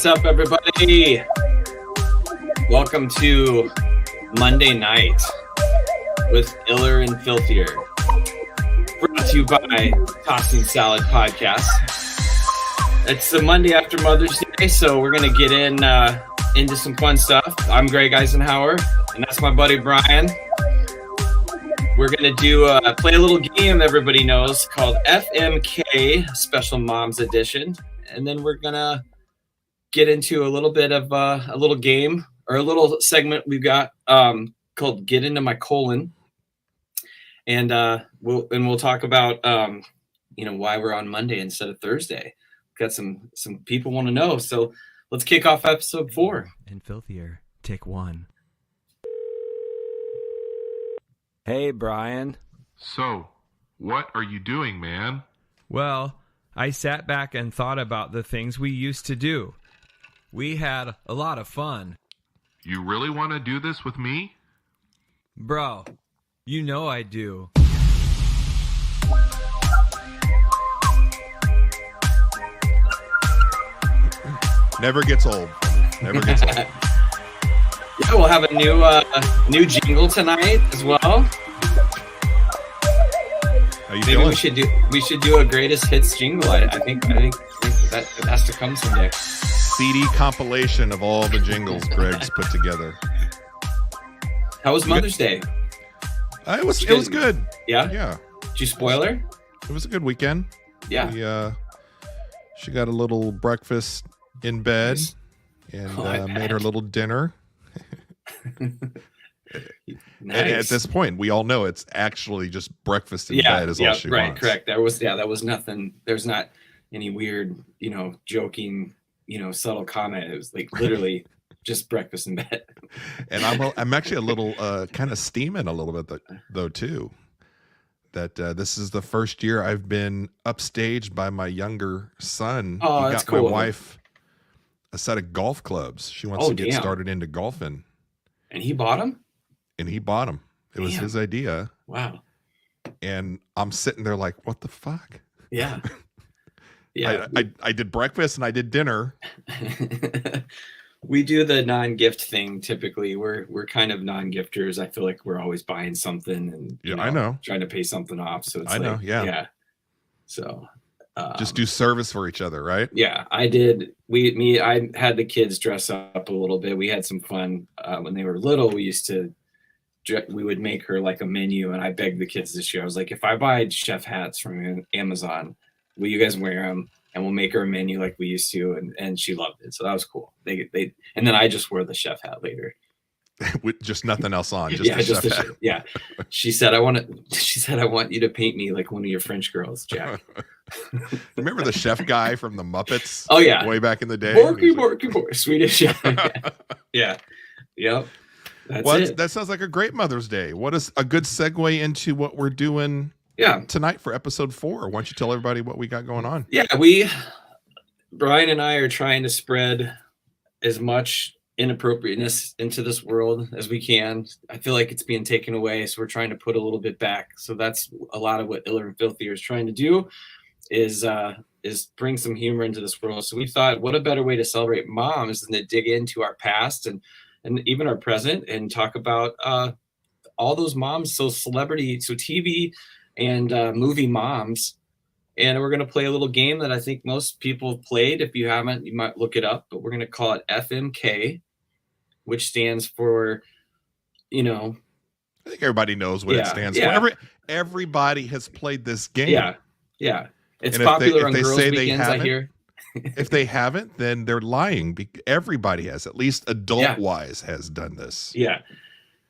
What's up, everybody? Welcome to Monday Night with Iller and Filthier. Brought to you by Tossing Salad Podcast. It's the Monday after Mother's Day, so we're going to get into some fun stuff. I'm Greg Eisenhower, and that's my buddy Brian. We're going to play a little game everybody knows called FMK Special Moms Edition. And then we're going to get into a little bit of a little game or a little segment we've got called Get Into My Colon. And we'll talk about, why we're on Monday instead of Thursday. Got some people want to know. So let's kick off episode 4. And Filthier, take 1. Hey, Brian. So, what are you doing, man? Well, I sat back and thought about the things we used to do. We had a lot of fun. You really want to do this with me? Bro, you know I do. Never gets old. Never gets old. Yeah, we'll have a new jingle tonight as well. How you Maybe feeling? we should do a greatest hits jingle. I think that has to come someday. CD compilation of all the jingles Greg's put together. How was Mother's Day? It was good. Yeah? Yeah. Did you spoil her? It was a good weekend. Yeah. She got a little breakfast in bed and made her little dinner. Nice. And at this point, we all know it's actually just breakfast in bed is all she wants. Correct. That was nothing. There's not any weird, joking, subtle comment. It was like literally just breakfast in bed. And I'm actually a little kind of steaming a little bit though too. That this is the first year I've been upstaged by my younger son. Oh, he that's got cool. my wife a set of golf clubs. She wants to get started into golfing. And he bought them? And he bought them. It was his idea. Wow. And I'm sitting there like, what the fuck? Yeah. Yeah. I did breakfast and I did dinner. We do the non-gift thing typically. We're kind of non-gifters. I feel like we're always buying something and I know. trying to pay something off. So it's yeah. So just do service for each other, right? Yeah, I did. I had the kids dress up a little bit. We had some fun when they were little. We would make her like a menu, and I begged the kids this year. I was like, if I buy chef hats from Amazon, will you guys wear them? And we'll make her a menu like we used to. And she loved it, so that was cool. And then I just wore the chef hat later. With just nothing else on. Just the chef hat. Yeah. She said, I want you to paint me like one of your French girls, Jack. Remember the chef guy from the Muppets? Oh yeah. Way back in the day. Borky, Swedish. Yeah. Yep. That's it. That sounds like a great Mother's Day. What is a good segue into what we're doing tonight for episode 4? Why don't you tell everybody what we got going on? Yeah, Brian and I are trying to spread as much inappropriateness into this world as we can. I feel like it's being taken away, so we're trying to put a little bit back. So that's a lot of what Iller and Filthier is trying to do is bring some humor into this world. So we thought, what a better way to celebrate moms than to dig into our past and even our present and talk about all those moms, so TV and movie moms. And we're going to play a little game that I think most people have played. If you haven't, you might look it up, but we're going to call it FMK, which stands for, I think everybody knows what it stands for. Everybody has played this game. Yeah. It's popular on Girls' Weekends, I hear. If they haven't, then they're lying. Everybody has, at least adult-wise, has done this. Yeah,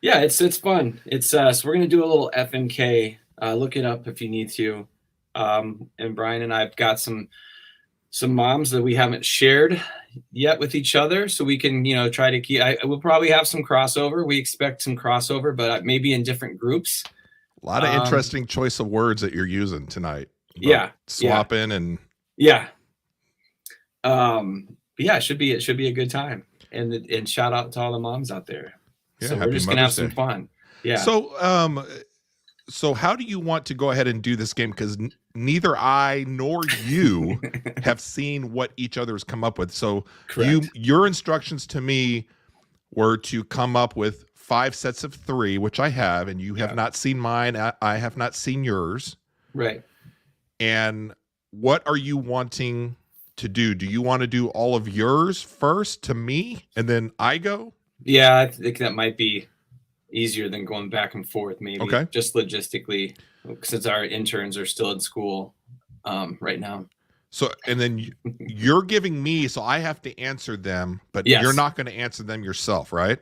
it's fun. It's so we're going to do a little FMK. Look it up if you need to. And Brian and I've got some moms that we haven't shared yet with each other, so we can try to keep. We'll probably have some crossover. We expect some crossover, but maybe in different groups. A lot of interesting choice of words that you're using tonight. Swapping and it should be a good time. And shout out to all the moms out there. Yeah, so we're just gonna have some fun. Yeah. So how do you want to go ahead and do this game? Because neither I nor you have seen what each other's come up with. So Correct. your instructions to me were to come up with 5 sets of 3, which I have, and you have not seen mine. I have not seen yours. Right. And what are you wanting to do? Do you want to do all of yours first to me and then I go? Yeah, I think that might be easier than going back and forth, maybe. Okay. Just logistically, since our interns are still in school right now. So, and then you're giving me, so I have to answer them, but Yes. you're not going to answer them yourself, right?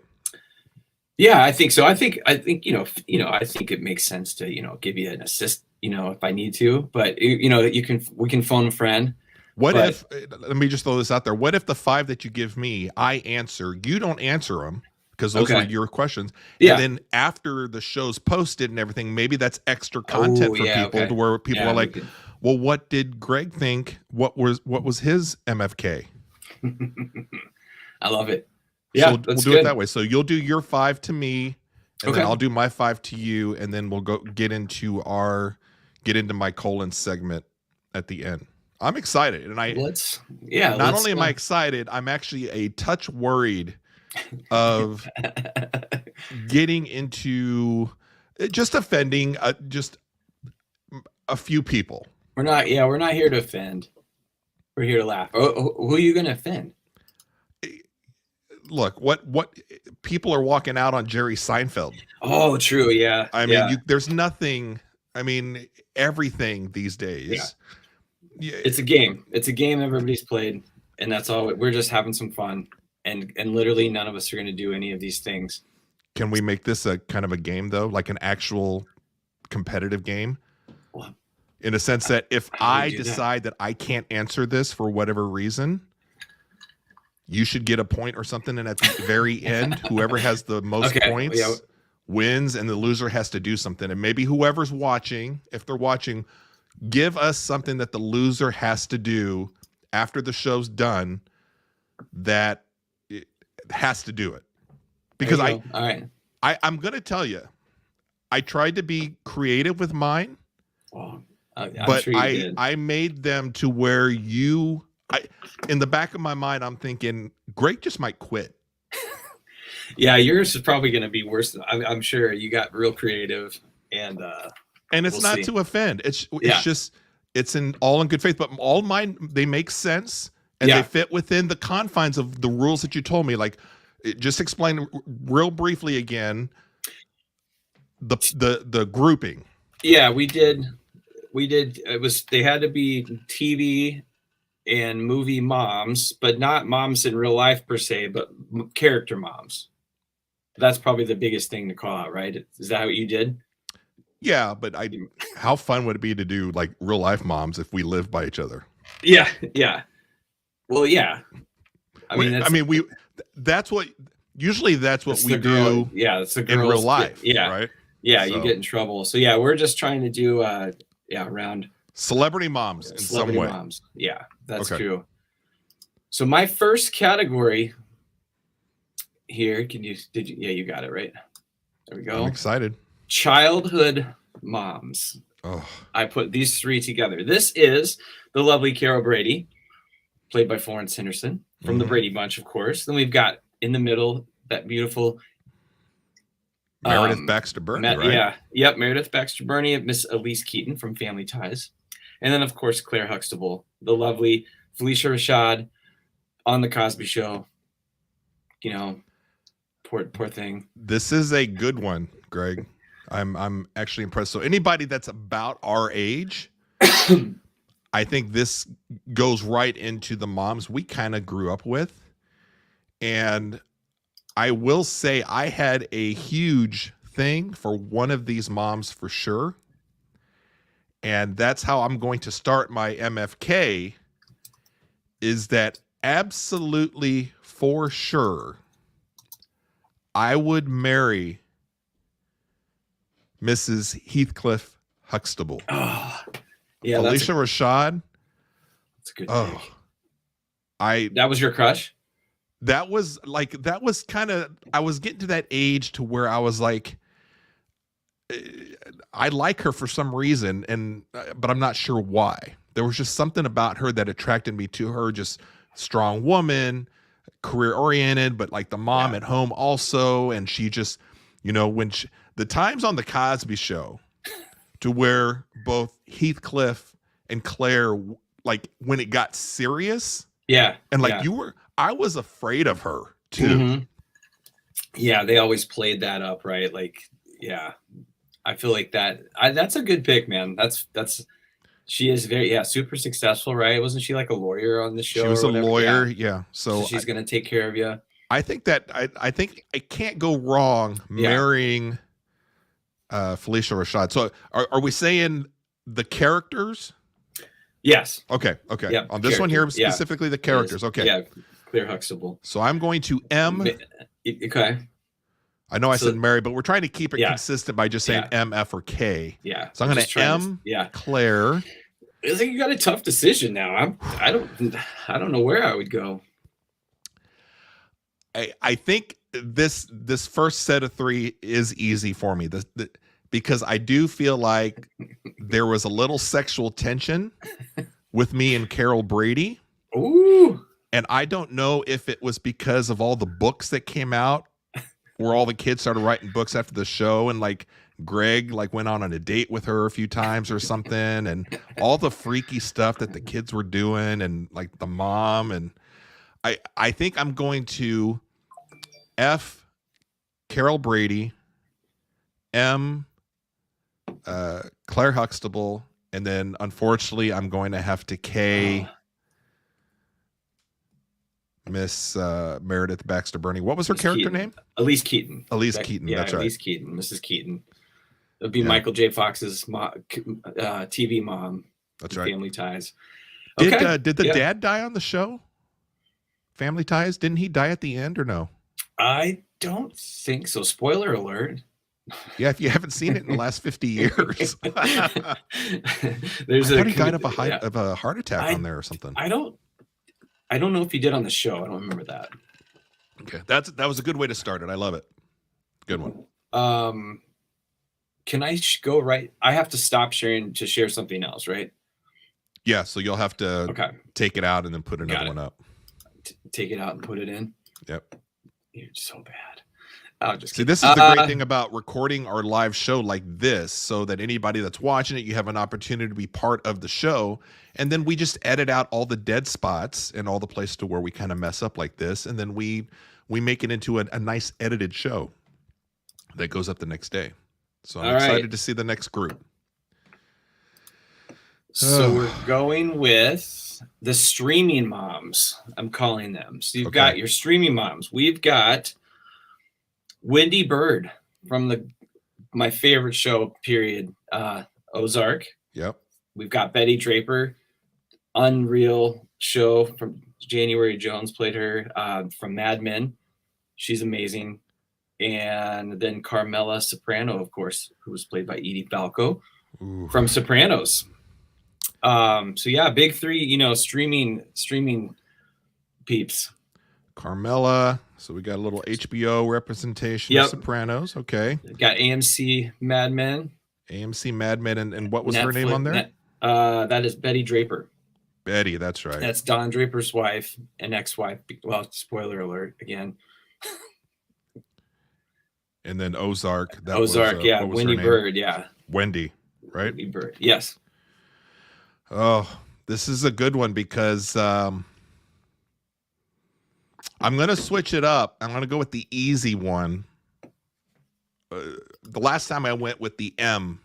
Yeah, I think so. I think I think it makes sense to give you an assist, if I need to. But we can phone a friend. What But- if? Let me just throw this out there. What if the 5 that you give me, I answer, you don't answer them because those Okay. are your questions. Yeah. And then after the show's posted and everything, maybe that's extra content for people okay. to where people Yeah, are we like, could- well, what did Greg think? What was his MFK? I love it. So Yeah, we'll that's do good. it that way. So you'll do your 5 to me, and then Okay. I'll do my 5 to you, and then we'll get into my colon segment at the end. I'm excited, and not only am I excited, I'm actually a touch worried of getting into just offending just a few people. We're not here to offend. We're here to laugh. Who are you going to offend? Look, what people are walking out on Jerry Seinfeld. Oh, true. Yeah. I mean, there's nothing. I mean, everything these days. Yeah. It's a game. It's a game everybody's played, and that's all. We're just having some fun, and literally none of us are going to do any of these things. Can we make this a kind of a game though, like an actual competitive game? Well, in a sense that if how do we I do that? decide that I can't answer this for whatever reason, you should get a point or something, and at the very end, whoever has the most Okay, points yeah. wins, and the loser has to do something. And maybe whoever's watching, if they're watching, give us something that the loser has to do after the show's done that it has to do it. Because There you go. All right. I'm going to tell you, I tried to be creative with mine, Well, I'm but sure you did. I made them to where in the back of my mind, I'm thinking Greg just might quit. Yeah, yours is probably going to be worse. I'm sure you got real creative, and And it's we'll not see. to offend. It's Yeah. just, it's in good faith, but all mine, they make sense and Yeah. they fit within the confines of the rules that you told me. Like, just explain real briefly again, the grouping. Yeah, we did. They had to be TV and movie moms, but not moms in real life per se, but character moms. That's probably the biggest thing to call out, right? Is that what you did? Yeah, but how fun would it be to do like real life moms if we lived by each other? Yeah, yeah. Well, yeah. That's what that's we the girl- do Yeah, that's the in girls. real life. Yeah, Right. yeah. So- You get in trouble. So yeah, we're just trying to do around Celebrity moms in celebrity some way. moms. Yeah, that's Okay. true. So my first category here, you got it right. There we go. I'm excited. Childhood moms. Oh, I put these 3 together. This is the lovely Carol Brady, played by Florence Henderson from the Mhm. Brady Bunch, of course. Then we've got in the middle that beautiful Meredith Baxter Burney, right? Yep, Meredith Baxter Burney, Miss Elise Keaton from Family Ties. And then, of course, Claire Huxtable, the lovely Felicia Rashad on The Cosby Show. Poor thing. This is a good one, Greg. I'm actually impressed. So anybody that's about our age, I think this goes right into the moms we kind of grew up with. And I will say I had a huge thing for one of these moms for sure. And that's how I'm going to start my MFK, is that absolutely for sure I would marry Mrs. Heathcliff Huxtable. Oh, yeah, Alicia Rashad. that's a good Oh, pick. That was your crush? that was kind of, I was getting to that age to where I was like, I like her for some reason, and but I'm not sure why. There was just something about her that attracted me to her. Just strong woman, career oriented, but like the mom at home also. And she just, the times on the Cosby Show to where both Heathcliff and Claire, like when it got serious, and like I was afraid of her too. Mm-hmm. Yeah, they always played that up, right? Like, yeah, I feel like that's a good pick, man. That's she is very super successful, right? Wasn't she like a lawyer on the show? She was a lawyer, yeah. So she's gonna take care of you. I think that I think I can't go wrong marrying Felicia Rashad. So are we saying the characters? Yes. Okay. Yep, On this one here, specifically the characters. Okay. Yeah, Claire Huxtable. So I'm going to M. Okay. I know I said Mary, but we're trying to keep it consistent by just saying M, F, or K. Yeah. So I'm going to M. Claire. I think you got a tough decision now. I don't know where I would go. I think this first set of three is easy for me. Because I do feel like there was a little sexual tension with me and Carol Brady. Ooh. And I don't know if it was because of all the books that came out where all the kids started writing books after the show, and like Greg like went on a date with her a few times or something, and all the freaky stuff that the kids were doing, and like the mom. And I think I'm going to F Carol Brady, M Claire Huxtable, and then unfortunately I'm going to have to K Miss Meredith Baxter Burney. What was her character name? Elise Keaton. Elise Keaton. Yeah, that's right. Elise Keaton. Mrs. Keaton. It would be Michael J. Fox's TV mom. That's right. Family Ties. Did the dad die on the show? Family Ties? Didn't he die at the end or no? I don't think so. Spoiler alert. Yeah, if you haven't seen it in the last 50 years. I thought he died of a heart attack on there or something. I don't know if he did on the show. I don't remember that. Okay, that was a good way to start it. I love it. Good one. Can I go right? I have to stop sharing to share something else, right? Yeah, so you'll have to take it out and then put another one up. Take it out and put it in. Yep. You're so bad. I'll just see. This is the great thing about recording our live show like this, so that anybody that's watching it, you have an opportunity to be part of the show, and then we just edit out all the dead spots and all the places to where we kind of mess up like this, and then we make it into a nice edited show that goes up the next day. So I'm excited to see the next group. So we're going with the streaming moms. I'm calling them. So you've got your streaming moms. We've got Wendy Bird from my favorite show, period, Ozark. Yep. We've got Betty Draper, unreal show from January Jones played her from Mad Men. She's amazing. And then Carmela Soprano, of course, who was played by Edie Falco from Sopranos. So yeah, big three, streaming peeps. Carmela. So we got a little HBO representation of Sopranos. Okay. We've got AMC Mad Men. AMC Mad Men. And what was her name on there? That is Betty Draper. Betty, that's right. That's Don Draper's wife and ex-wife. Well, spoiler alert again. And then Ozark. Wendy Bird, Wendy, right? Wendy Bird, yes. Oh, this is a good one because I'm going to switch it up. I'm going to go with the easy one. The last time I went with the M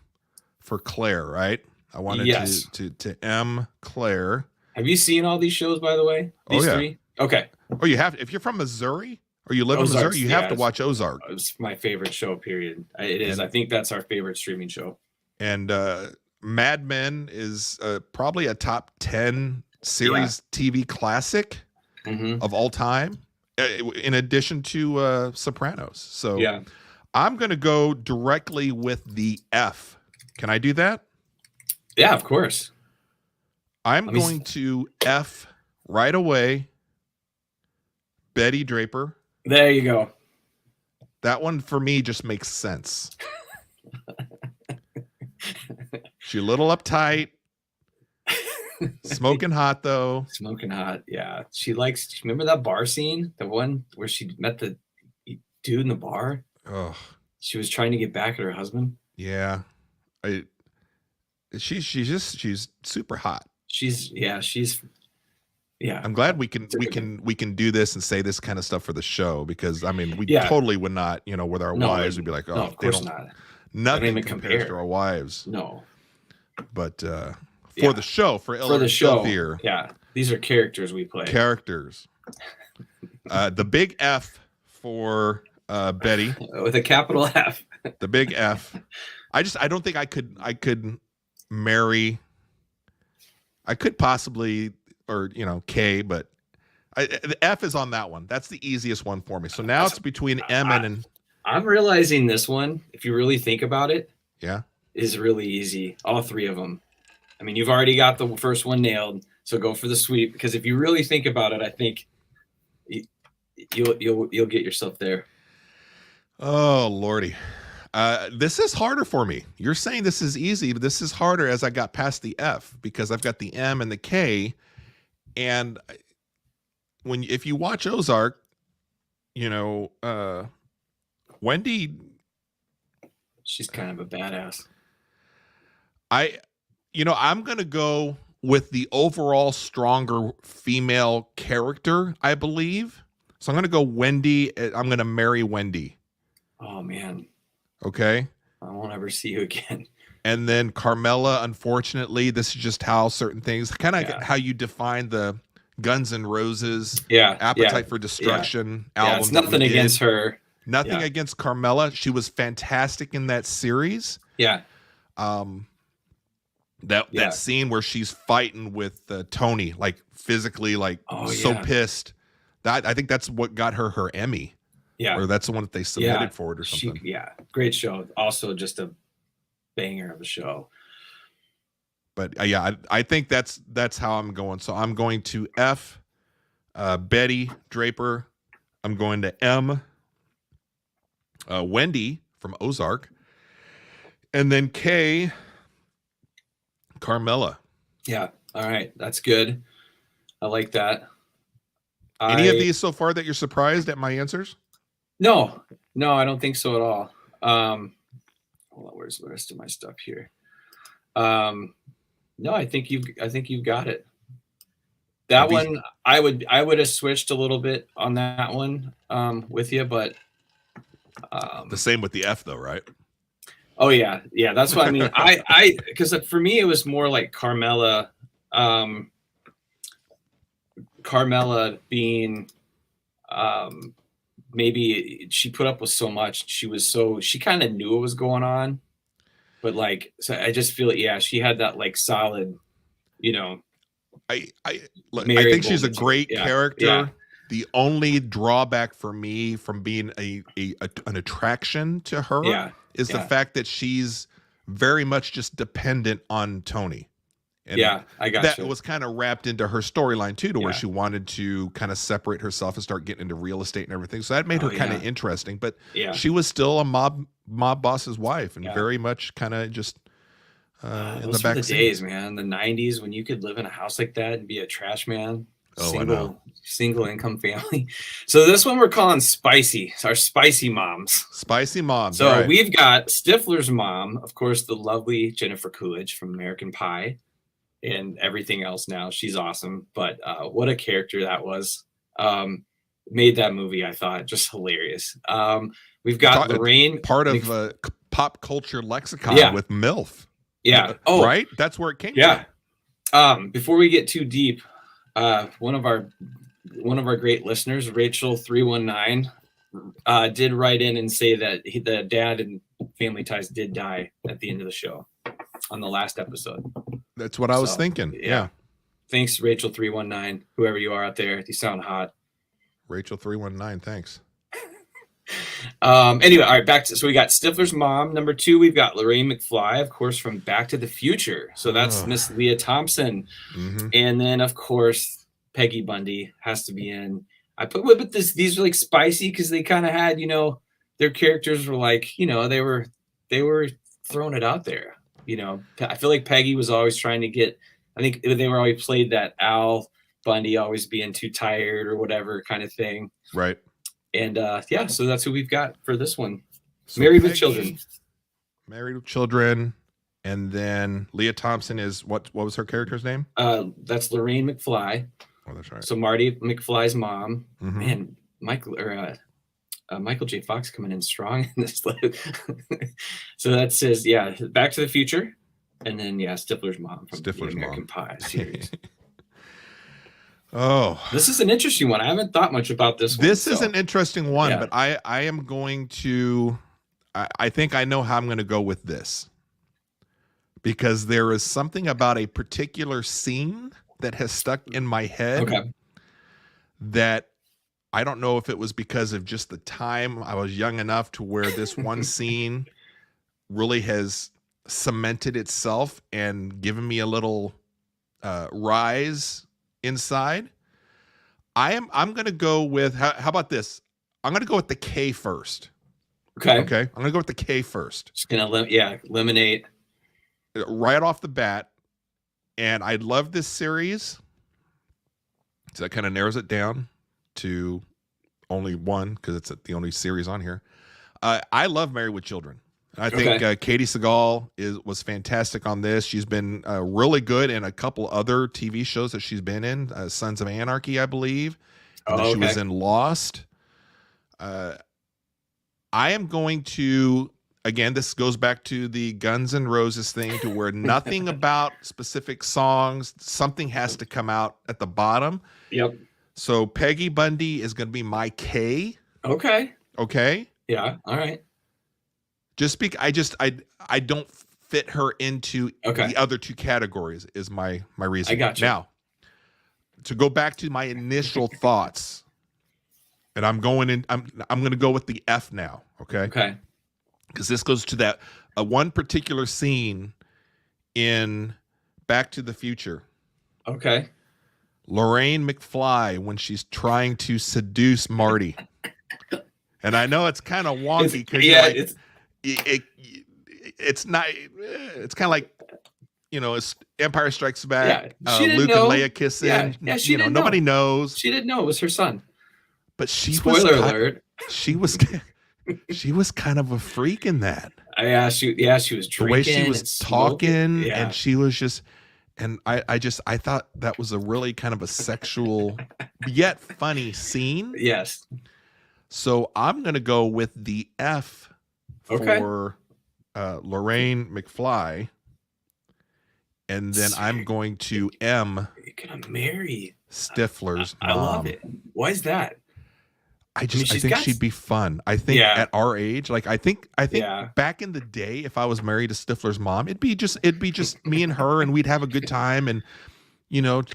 for Claire, right? I wanted to M Claire. Have you seen all these shows, by the way? These three? Okay. Oh, you have. If you're from Missouri or you live in Missouri, you have to watch Ozark. It's my favorite show, period. It is. I think that's our favorite streaming show. And Mad Men is probably a top 10 series TV classic of all time, in addition to Sopranos. So I'm going to go directly with the F. Can I do that? Yeah, of course. I'm going to F right away Betty Draper. There you go. That one for me just makes sense. She a little uptight. Smoking hot though. Smoking hot. Yeah. She likes. Remember that bar scene? The one where she met the dude in the bar? Oh, She was trying to get back at her husband. yeah. She's super hot. She's yeah. I'm glad we can do this and say this kind of stuff for the show, because I mean we totally would not, with our wives, we'd be like, oh, no, of course not. Nothing even compares to our wives. No. But for the show, for the show, here, these are characters we play. Characters. The big F for Betty, with a capital F. The big F. I don't think I could marry. I could possibly, or K, but the F is on that one. That's the easiest one for me. So now it's between M and. I'm realizing this one, if you really think about it, is really easy. All three of them. I mean, you've already got the first one nailed, so go for the sweep. Because if you really think about it, I think you'll get yourself there. Oh Lordy, this is harder for me. You're saying this is easy, but this is harder as I got past the F, because I've got the M and the K, and if you watch Ozark, Wendy, she's kind of a badass. I'm going to go with the overall stronger female character, I believe. So I'm going to go Wendy. I'm going to marry Wendy. Oh, man. Okay. I won't ever see you again. And then Carmela, unfortunately, this is just how certain things, kind of how you define the Guns N' Roses Appetite for Destruction album. It's nothing against her. Nothing against Carmela. She was fantastic in that series. Yeah. That scene where she's fighting with Tony, like physically, like so pissed. That I think that's what got her Emmy. Yeah. Or that's the one that they submitted for it or something. Great show. Also just a banger of a show. But I think that's how I'm going. So I'm going to F, Betty Draper. I'm going to M, Wendy from Ozark. And then K, Carmela. Yeah. All right. That's good. I like that. Any of these so far that you're surprised at my answers? No, I don't think so at all. Hold on, where's the rest of my stuff here? No, I think you've got it. That one, I would have switched a little bit on that one with you, but the same with the F though, right? Oh yeah. That's what I mean. I because for me it was more like Carmela. Carmela being, maybe she put up with so much. She kind of knew what was going on, but like, so I just feel she had that like solid, I think she's a great character. Yeah. The only drawback for me from being an attraction to her is the fact that she's very much just dependent on Tony. And I got that was kind of wrapped into her storyline too, to where she wanted to kind of separate herself and start getting into real estate and everything. So that made her kind of interesting. But she was still a mob boss's wife, and very much kind of just in the back the days, man. The 90s when you could live in a house like that and be a trash man. Single income family. So this one we're calling Spicy. It's our Spicy Moms. Spicy Moms. So we've got Stifler's mom, of course, the lovely Jennifer Coolidge from American Pie and everything else now. She's awesome. But what a character that was. Made that movie, I thought, just hilarious. We've got Lorraine. Part of a pop culture lexicon with MILF. Yeah. Right? That's where it came from. Before we get too deep, one of our great listeners, Rachel 319, did write in and say that the dad and Family Ties did die at the end of the show on the last episode. That's what I was thinking. Yeah. Thanks, Rachel 319, whoever you are out there. You sound hot. Rachel 319, thanks. Anyway, all right, so we got Stifler's mom. Number 2, we've got Lorraine McFly, of course, from Back to the Future. So that's Miss Leah Thompson. Mm-hmm. And then, of course, Peggy Bundy has to be in. I put with these are like spicy because they kind of had, their characters were like, they were throwing it out there. I feel like Peggy was always trying to get. I think they were always played that Al Bundy always being too tired or whatever kind of thing. Right. And so that's who we've got for this one. So Married with Peggy, Children. Married with Children. And then Leah Thompson is what was her character's name? That's Lorraine McFly. Oh, that's right. So Marty McFly's mom. Mhm. Man, Michael J. Fox coming in strong in this. So that says, Back to the Future. And then, Stifler's mom from the American Pie series. Oh, this is an interesting one. I haven't thought much about this one. This is an interesting one, but I am going to, I think I know how I'm going to go with this. Because there is something about a particular scene that has stuck in my head that I don't know if it was because of just the time I was young enough to where this one scene really has cemented itself and given me a little rise inside. I'm going to go with, how about this? I'm going to go with the K first. Okay. I'm going to go with the K first. Just going to eliminate. Right off the bat. And I love this series. So that kind of narrows it down to only one because it's the only series on here. I love Married with Children. I think Katie Sagal was fantastic on this. She's been really good in a couple other TV shows that she's been in. Sons of Anarchy, I believe. And then she was in Lost. I am going to, again, this goes back to the Guns N' Roses thing to where nothing about specific songs, something has to come out at the bottom. Yep. So Peggy Bundy is going to be my K. Okay. Yeah. All right. I don't fit her into the other two categories is my reason. I got you. Now, to go back to my initial thoughts, and I'm going to go with the F now. Okay. Because this goes to that one particular scene in Back to the Future. Okay. Lorraine McFly when she's trying to seduce Marty. And I know it's kind of wonky because it's not. It's kind of like, it's Empire Strikes Back. Luke and Leia kissing. She didn't know. Nobody knows. She didn't know it was her son. But Spoiler alert. She was kind of a freak in that. She was drinking. The way she was talking, and she was just, and I thought that was a really kind of a sexual yet funny scene. Yes. So I'm gonna go with the F for Lorraine McFly, and then I'm going to M. You're gonna marry Stifler's mom. I love it. Why is that? I think she'd be fun. I think at our age, like I think back in the day, if I was married to Stifler's mom, it'd be just me and her, and we'd have a good time, and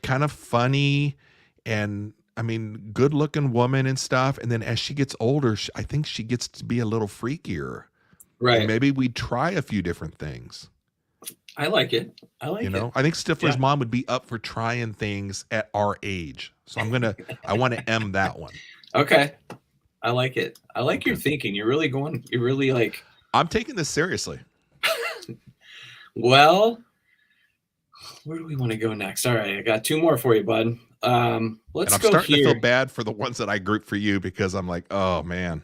kind of funny, and I mean, good looking woman and stuff. And then as she gets older, I think she gets to be a little freakier. Right. And maybe we'd try a few different things. I like it. I think Stifler's mom would be up for trying things at our age. So I want to M that one. Okay. I like it. I like your thinking. You're really like. I'm taking this seriously. Well, where do we want to go next? All right. I got two more for you, bud. Let's go here. And I'm starting to feel bad for the ones that I grouped for you because I'm like, oh man.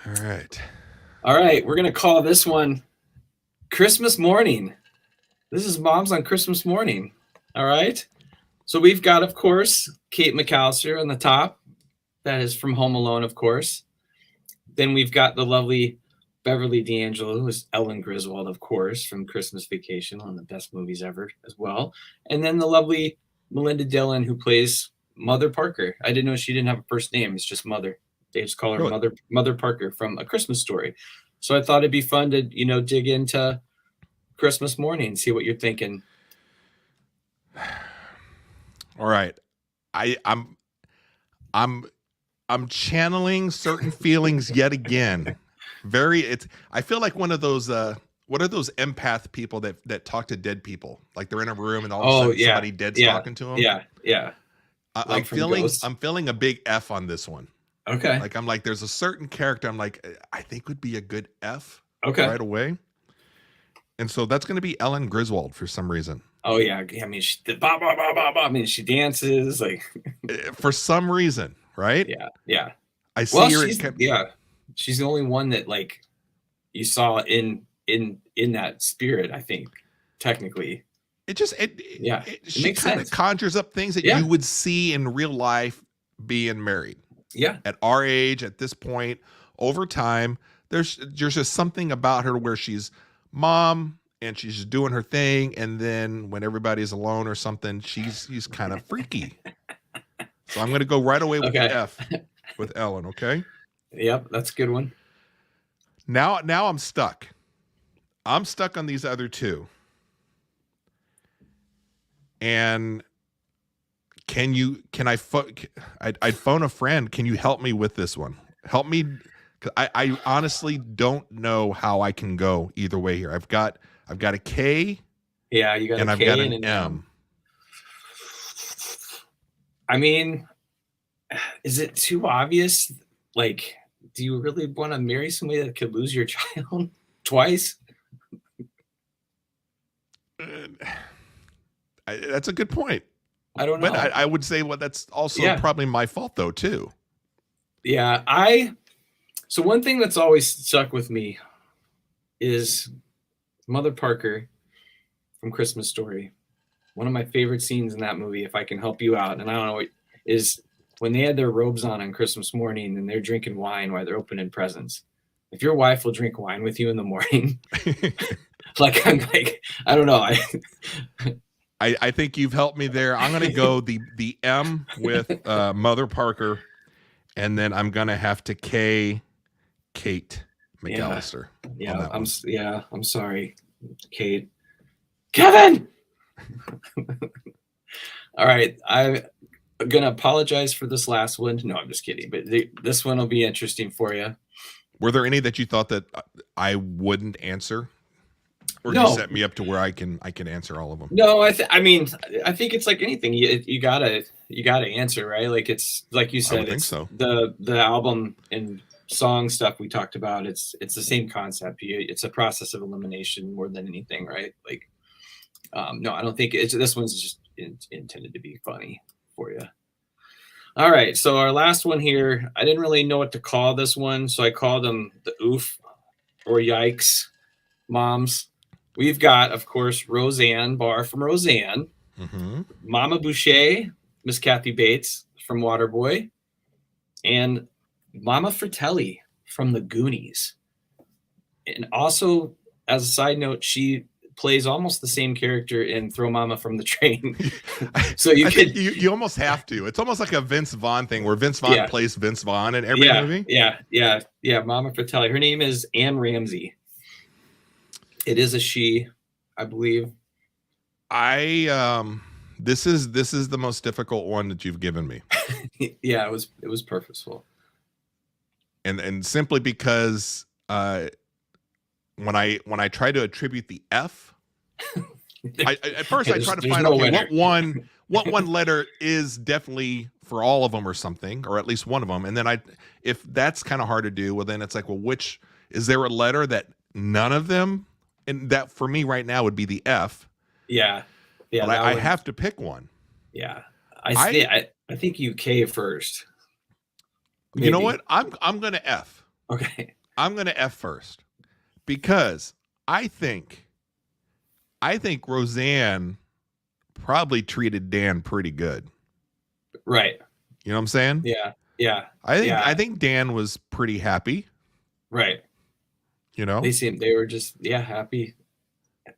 All right. We're going to call this one Christmas Morning. This is Moms on Christmas Morning. All right. So we've got, of course, Kate McAllister on the top. That is from Home Alone, of course. Then we've got the lovely Beverly D'Angelo, who is Ellen Griswold, of course, from Christmas Vacation, one of the best movies ever as well. And then the lovely Melinda Dillon, who plays Mother Parker. I didn't know she didn't have a first name. It's just Mother. They just call her Mother Parker from A Christmas Story. So I thought it'd be fun to, dig into Christmas Morning, see what you're thinking. All right. I'm channeling certain feelings yet again. I feel like one of those what are those empath people that talk to dead people? Like they're in a room and all of a sudden somebody dead's talking to them. Yeah. I'm feeling a big F on this one. Okay. Like I'm like, there's a certain character I'm like, I think would be a good F right away. And so that's going to be Ellen Griswold for some reason. Oh yeah, I mean, I mean, she dances like. For some reason, right? Yeah. I see Well, her. she's the only one that like you saw in that spirit. I think technically, she makes kind of sense. conjures up things that you would see in real life being married. Yeah. At our age, at this point, over time, there's just something about her where she's mom and she's just doing her thing, and then when everybody's alone or something, she's kind of freaky. So I'm going to go right away with the F with Ellen. Okay. Yep, that's a good one. Now I'm stuck. I'm stuck on these other two. And I'd phone a friend. Can you help me with this one? Help me. I honestly don't know how I can go either way here. I've got a K. Yeah, you got and a I've K got and an an M. I mean, is it too obvious? Like, do you really want to marry somebody that could lose your child twice? That's a good point. I don't know. But I would say, well, that's also probably my fault though too. Yeah, so one thing that's always stuck with me is Mother Parker from Christmas Story. One of my favorite scenes in that movie, if I can help you out, and I don't know, is when they had their robes on Christmas morning and they're drinking wine while they're opening presents. If your wife will drink wine with you in the morning, I don't know. I think you've helped me there. I'm going to go the M with Mother Parker, and then I'm going to have to K Kate McAllister. Yeah, I'm sorry, Kate. Kevin! All right, I'm going to apologize for this last one. No, I'm just kidding. But this one will be interesting for you. Were there any that you thought that I wouldn't answer? Or no. You set me up to where I can answer all of them. No, I think it's like anything. You gotta answer, right? Like it's like you said. I think so. The album and song stuff we talked about. It's the same concept. It's a process of elimination more than anything, right? Like, no, I don't think this one's just intended to be funny for you. All right, so our last one here. I didn't really know what to call this one, so I called them the oof or yikes moms. We've got, of course, Roseanne Barr from Roseanne, Mama Boucher, Miss Kathy Bates from Waterboy, and Mama Fratelli from The Goonies. And also, as a side note, she plays almost the same character in Throw Mama from the Train. So you almost have to. It's almost like a Vince Vaughn thing where Vince Vaughn plays Vince Vaughn in every movie. Yeah. Mama Fratelli. Her name is Anne Ramsey. It is a she, I believe. This is the most difficult one that you've given me. Yeah, it was purposeful. And simply because when I try to attribute the F, at first I try to find what one letter is definitely for all of them or something, or at least one of them. And then if that's kind of hard to do, well then it's like, well, which is there a letter that none of them? And that for me right now would be the F. Yeah. But I have to pick one. Yeah. I think you K first. Maybe. You know what? I'm going to F. Okay. I'm going to F first because I think Roseanne probably treated Dan pretty good. Right. You know what I'm saying? Yeah. Yeah. I think Dan was pretty happy. Right. You know, they were just happy.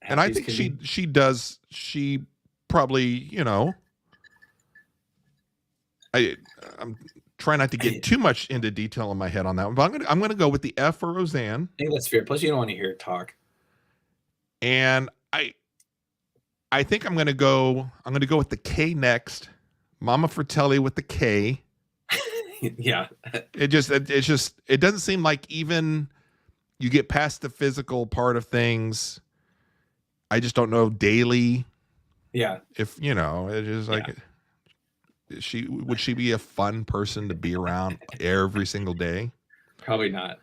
And I think she probably, you know, I'm trying not to get too much into detail in my head on that one, but I'm gonna go with the F for Roseanne. I think that's fair. Plus, you don't want to hear her talk. And I think I'm gonna go with the K next. Mama Fratelli with the K. Yeah. It doesn't seem like even you get past the physical part of things. I just don't know daily. Yeah. If you know, it's just like would she be a fun person to be around every single day? Probably not.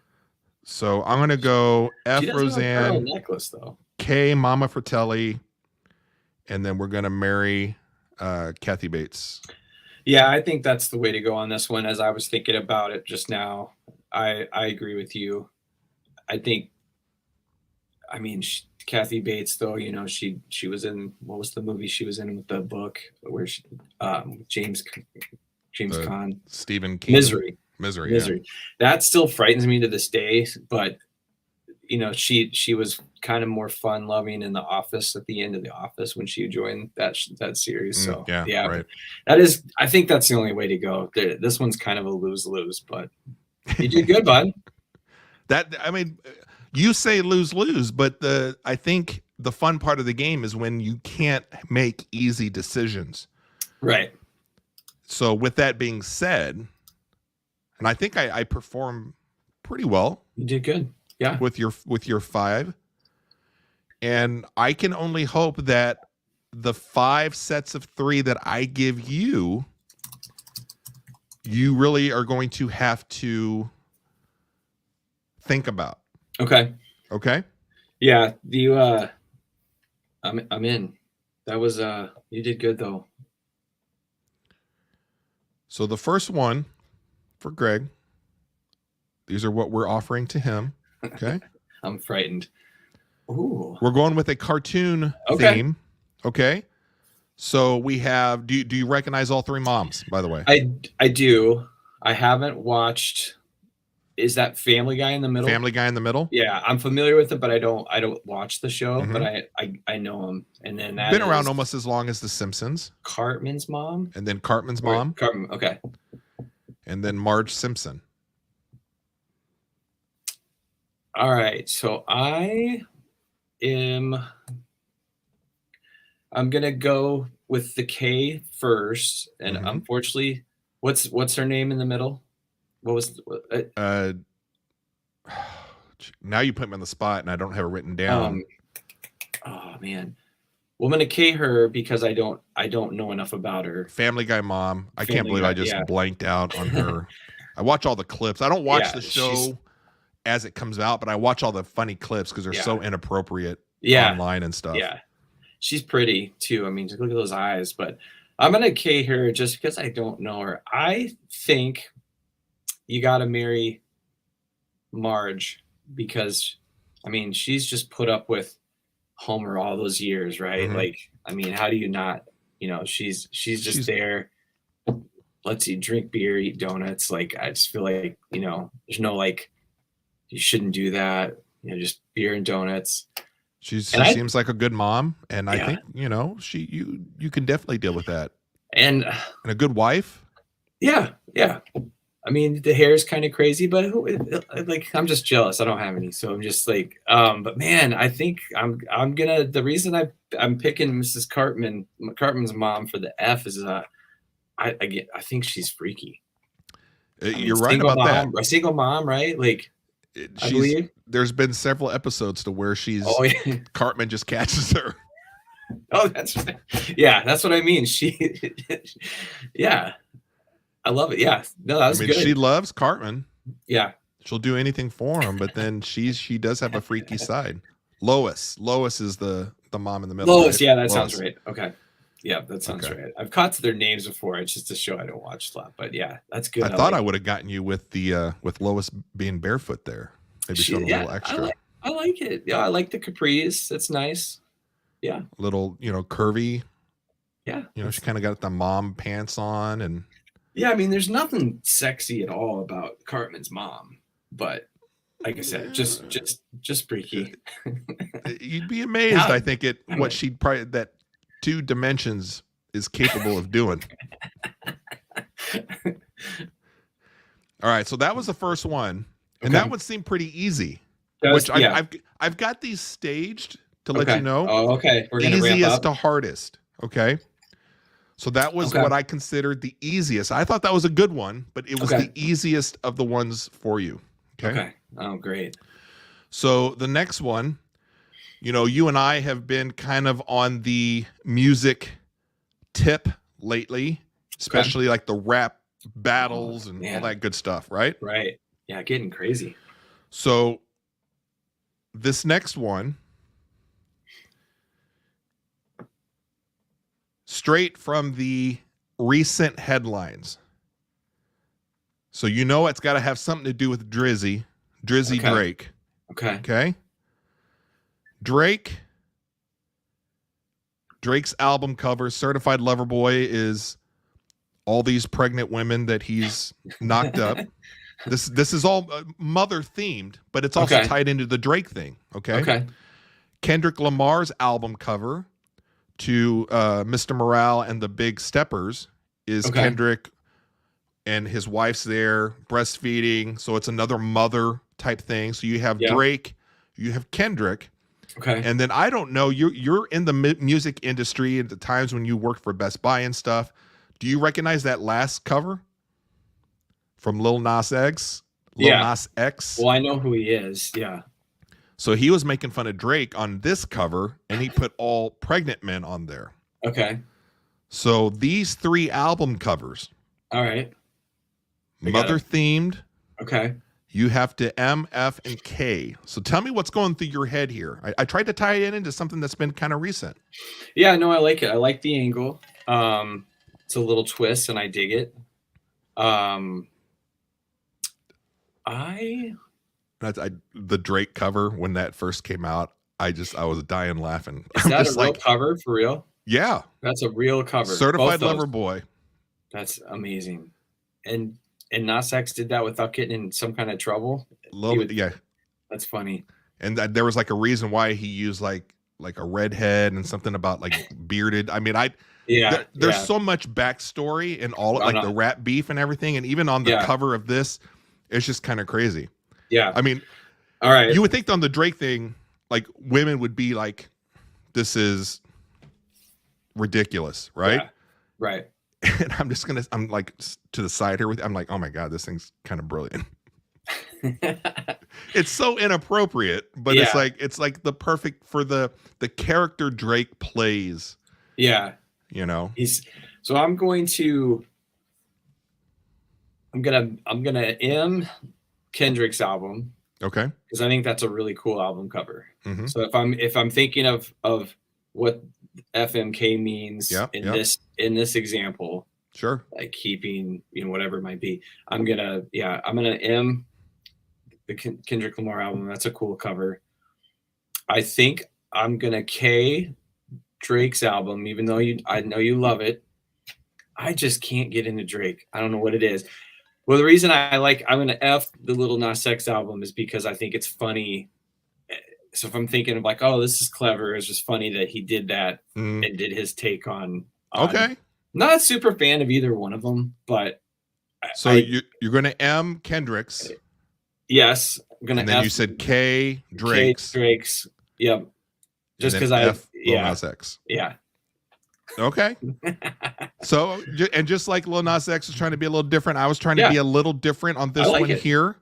So I'm gonna go F she Roseanne. Have a pearl necklace though. Kay, Mama Fratelli, and then we're going to marry Kathy Bates. Yeah, I think that's the way to go on this one. As I was thinking about it just now, I agree with you. I mean, Kathy Bates, though, she was in, what was the movie she was in with the book where James Caan, Stephen King. Misery. Yeah. That still frightens me to this day, but she was kind of more fun loving in The Office at the end of The Office when she joined that series. So yeah, right. I think that's the only way to go. This one's kind of a lose-lose, but you did good, bud. You say lose, but I think the fun part of the game is when you can't make easy decisions. Right. So with that being said, and I think I performed pretty well. You did good. Yeah. With your 5. And I can only hope that the 5 sets of 3 that I give you really are going to have to think about. Okay. Yeah. I'm in. That was you did good though. So the first one for Greg, these are what we're offering to him. Okay. I'm frightened. Ooh. We're going with a cartoon theme. Okay. So we have, do you recognize all 3 moms, by the way? I do. I haven't watched, is that Family Guy in the Middle? Family Guy in the Middle? Yeah, I'm familiar with it, but I don't watch the show, but I know him. And then that been around almost as long as The Simpsons. Cartman's mom? And then Cartman's mom. Cartman, okay. And then Marge Simpson. All right, so I'm gonna go with the K first, and unfortunately, what's her name in the middle? What was now you put me on the spot, and I don't have it written down. Oh man, well, I'm gonna K her because I don't know enough about her. Family Guy mom. I can't believe I just blanked out on her. I watch all the clips. I don't watch the show as it comes out, but I watch all the funny clips because they're so inappropriate online and stuff. Yeah. She's pretty too. I mean, just look at those eyes, but I'm going to K her just because I don't know her. I think you got to marry Marge because, I mean, she's just put up with Homer all those years, right? Like, I mean, how do you not, she's just there. Let's drink beer, eat donuts. Like, I just feel like, there's no like, you shouldn't do that. Just beer and donuts. She seems like a good mom, and I think you can definitely deal with that. And a good wife. Yeah. I mean, the hair is kind of crazy, but I'm just jealous. I don't have any, so I'm just like, but man, I think I'm gonna. The reason I'm picking Mrs. Cartman's mom for the F is I think she's freaky. You're right about that. A single mom, right? Like. I believe there's been several episodes to where Cartman just catches her. Oh, that's right. Yeah, that's what I mean. Yeah, I love it. Yeah, no, that was good. She loves Cartman. Yeah, she'll do anything for him, but then she does have a freaky side. Lois is the mom in the middle. Lois, right? Yeah, that sounds right. Okay. Yeah, that sounds right. I've caught their names before. It's just a show I don't watch a lot, but yeah, that's good. I thought I would have gotten you with the with Lois being barefoot there. Maybe showing a little extra. I like it. Yeah, I like the capris. It's nice. Yeah. A little, curvy. Yeah. She kind of got the mom pants on, and yeah, I mean, there's nothing sexy at all about Cartman's mom, but like I said, just freaky. You'd be amazed. I think what she'd probably that 2 dimensions is capable of doing. All right, so that was the first one, and that would seem pretty easy. I've got these staged to let you know. Oh, okay. We're gonna easiest to hardest. Okay, so that was what I considered the easiest. I thought that was a good one, but it was the easiest of the ones for you. Okay. Oh, great. So the next one. You and I have been kind of on the music tip lately, especially like the rap battles and all that good stuff, right? Right. Yeah, getting crazy. So this next one straight from the recent headlines. So you know it's got to have something to do with Drizzy Okay. Drake. Okay. Okay. Drake's album cover, Certified Lover Boy, is all these pregnant women that he's knocked up. This is all mother themed, but it's also Okay. tied into the Drake thing. Okay. Okay. Kendrick Lamar's album cover to Mr. Morale and the Big Steppers is Okay. Kendrick and his wife's there breastfeeding. So it's another mother type thing. So you have Yeah. Drake, you have Kendrick. Okay. And then I don't know, you're in the music industry at the times when you worked for Best Buy and stuff. Do you recognize that last cover from Lil Nas X? Yeah. Nas X. Well, I know who he is. Yeah. So he was making fun of Drake on this cover, and he put all pregnant men on there. Okay. So these 3 album covers, All right. I got mother it. themed, Okay. you have to M, F, and K. So tell me what's going through your head here. I tried to tie it into something that's been kind of recent. Yeah, no, I like it. I like the angle. It's a little twist and I dig it. The Drake cover when that first came out, I was dying laughing. Is I'm that just a real like, cover for real? yeah, That's a real cover. Certified Both those. Lover Boy. That's amazing. And Nas X did that without getting in some kind of trouble. Yeah, That's funny. and there was like a reason why he used like a redhead and something about like bearded. I mean, Yeah. there's yeah. so much backstory and all Right like the on. rap beef and everything, and even on the Yeah. cover of this, it's just kind of crazy. Yeah. I mean, All right. you would think on the Drake thing, like women would be like, "This is ridiculous," right? Yeah. Right. And I'm like to the side here with, I'm like, oh my god, this thing's kind of brilliant. It's so inappropriate, but Yeah. it's like the perfect for the character Drake plays. Yeah. You know, So I'm gonna M Kendrick's album okay. because I think that's a really cool album cover. Mhm. So if I'm thinking of what FMK means Yeah, in yeah. this example, Sure. like keeping whatever it might be, I'm gonna M the Kendrick Lamar album. That's a cool cover. I think I'm gonna K Drake's album, even though I know you love it. I just can't get into Drake. I don't know what it is. Well, the reason I'm gonna F the Little Nas X album is because I think it's funny. So if I'm thinking of like, oh, this is clever, it's just funny that he did that Mm. and did his take on. Okay. Not a super fan of either one of them, but So you're going to M Kendrick's, yes, I'm gonna and then F you said K K Drake's, Drake's. Yep. Just and then because F Lil Nas X. yeah. Okay. So, and just like Lil Nas X was trying to be a little different, I was trying to Yeah. be a little different on this I like one it. here.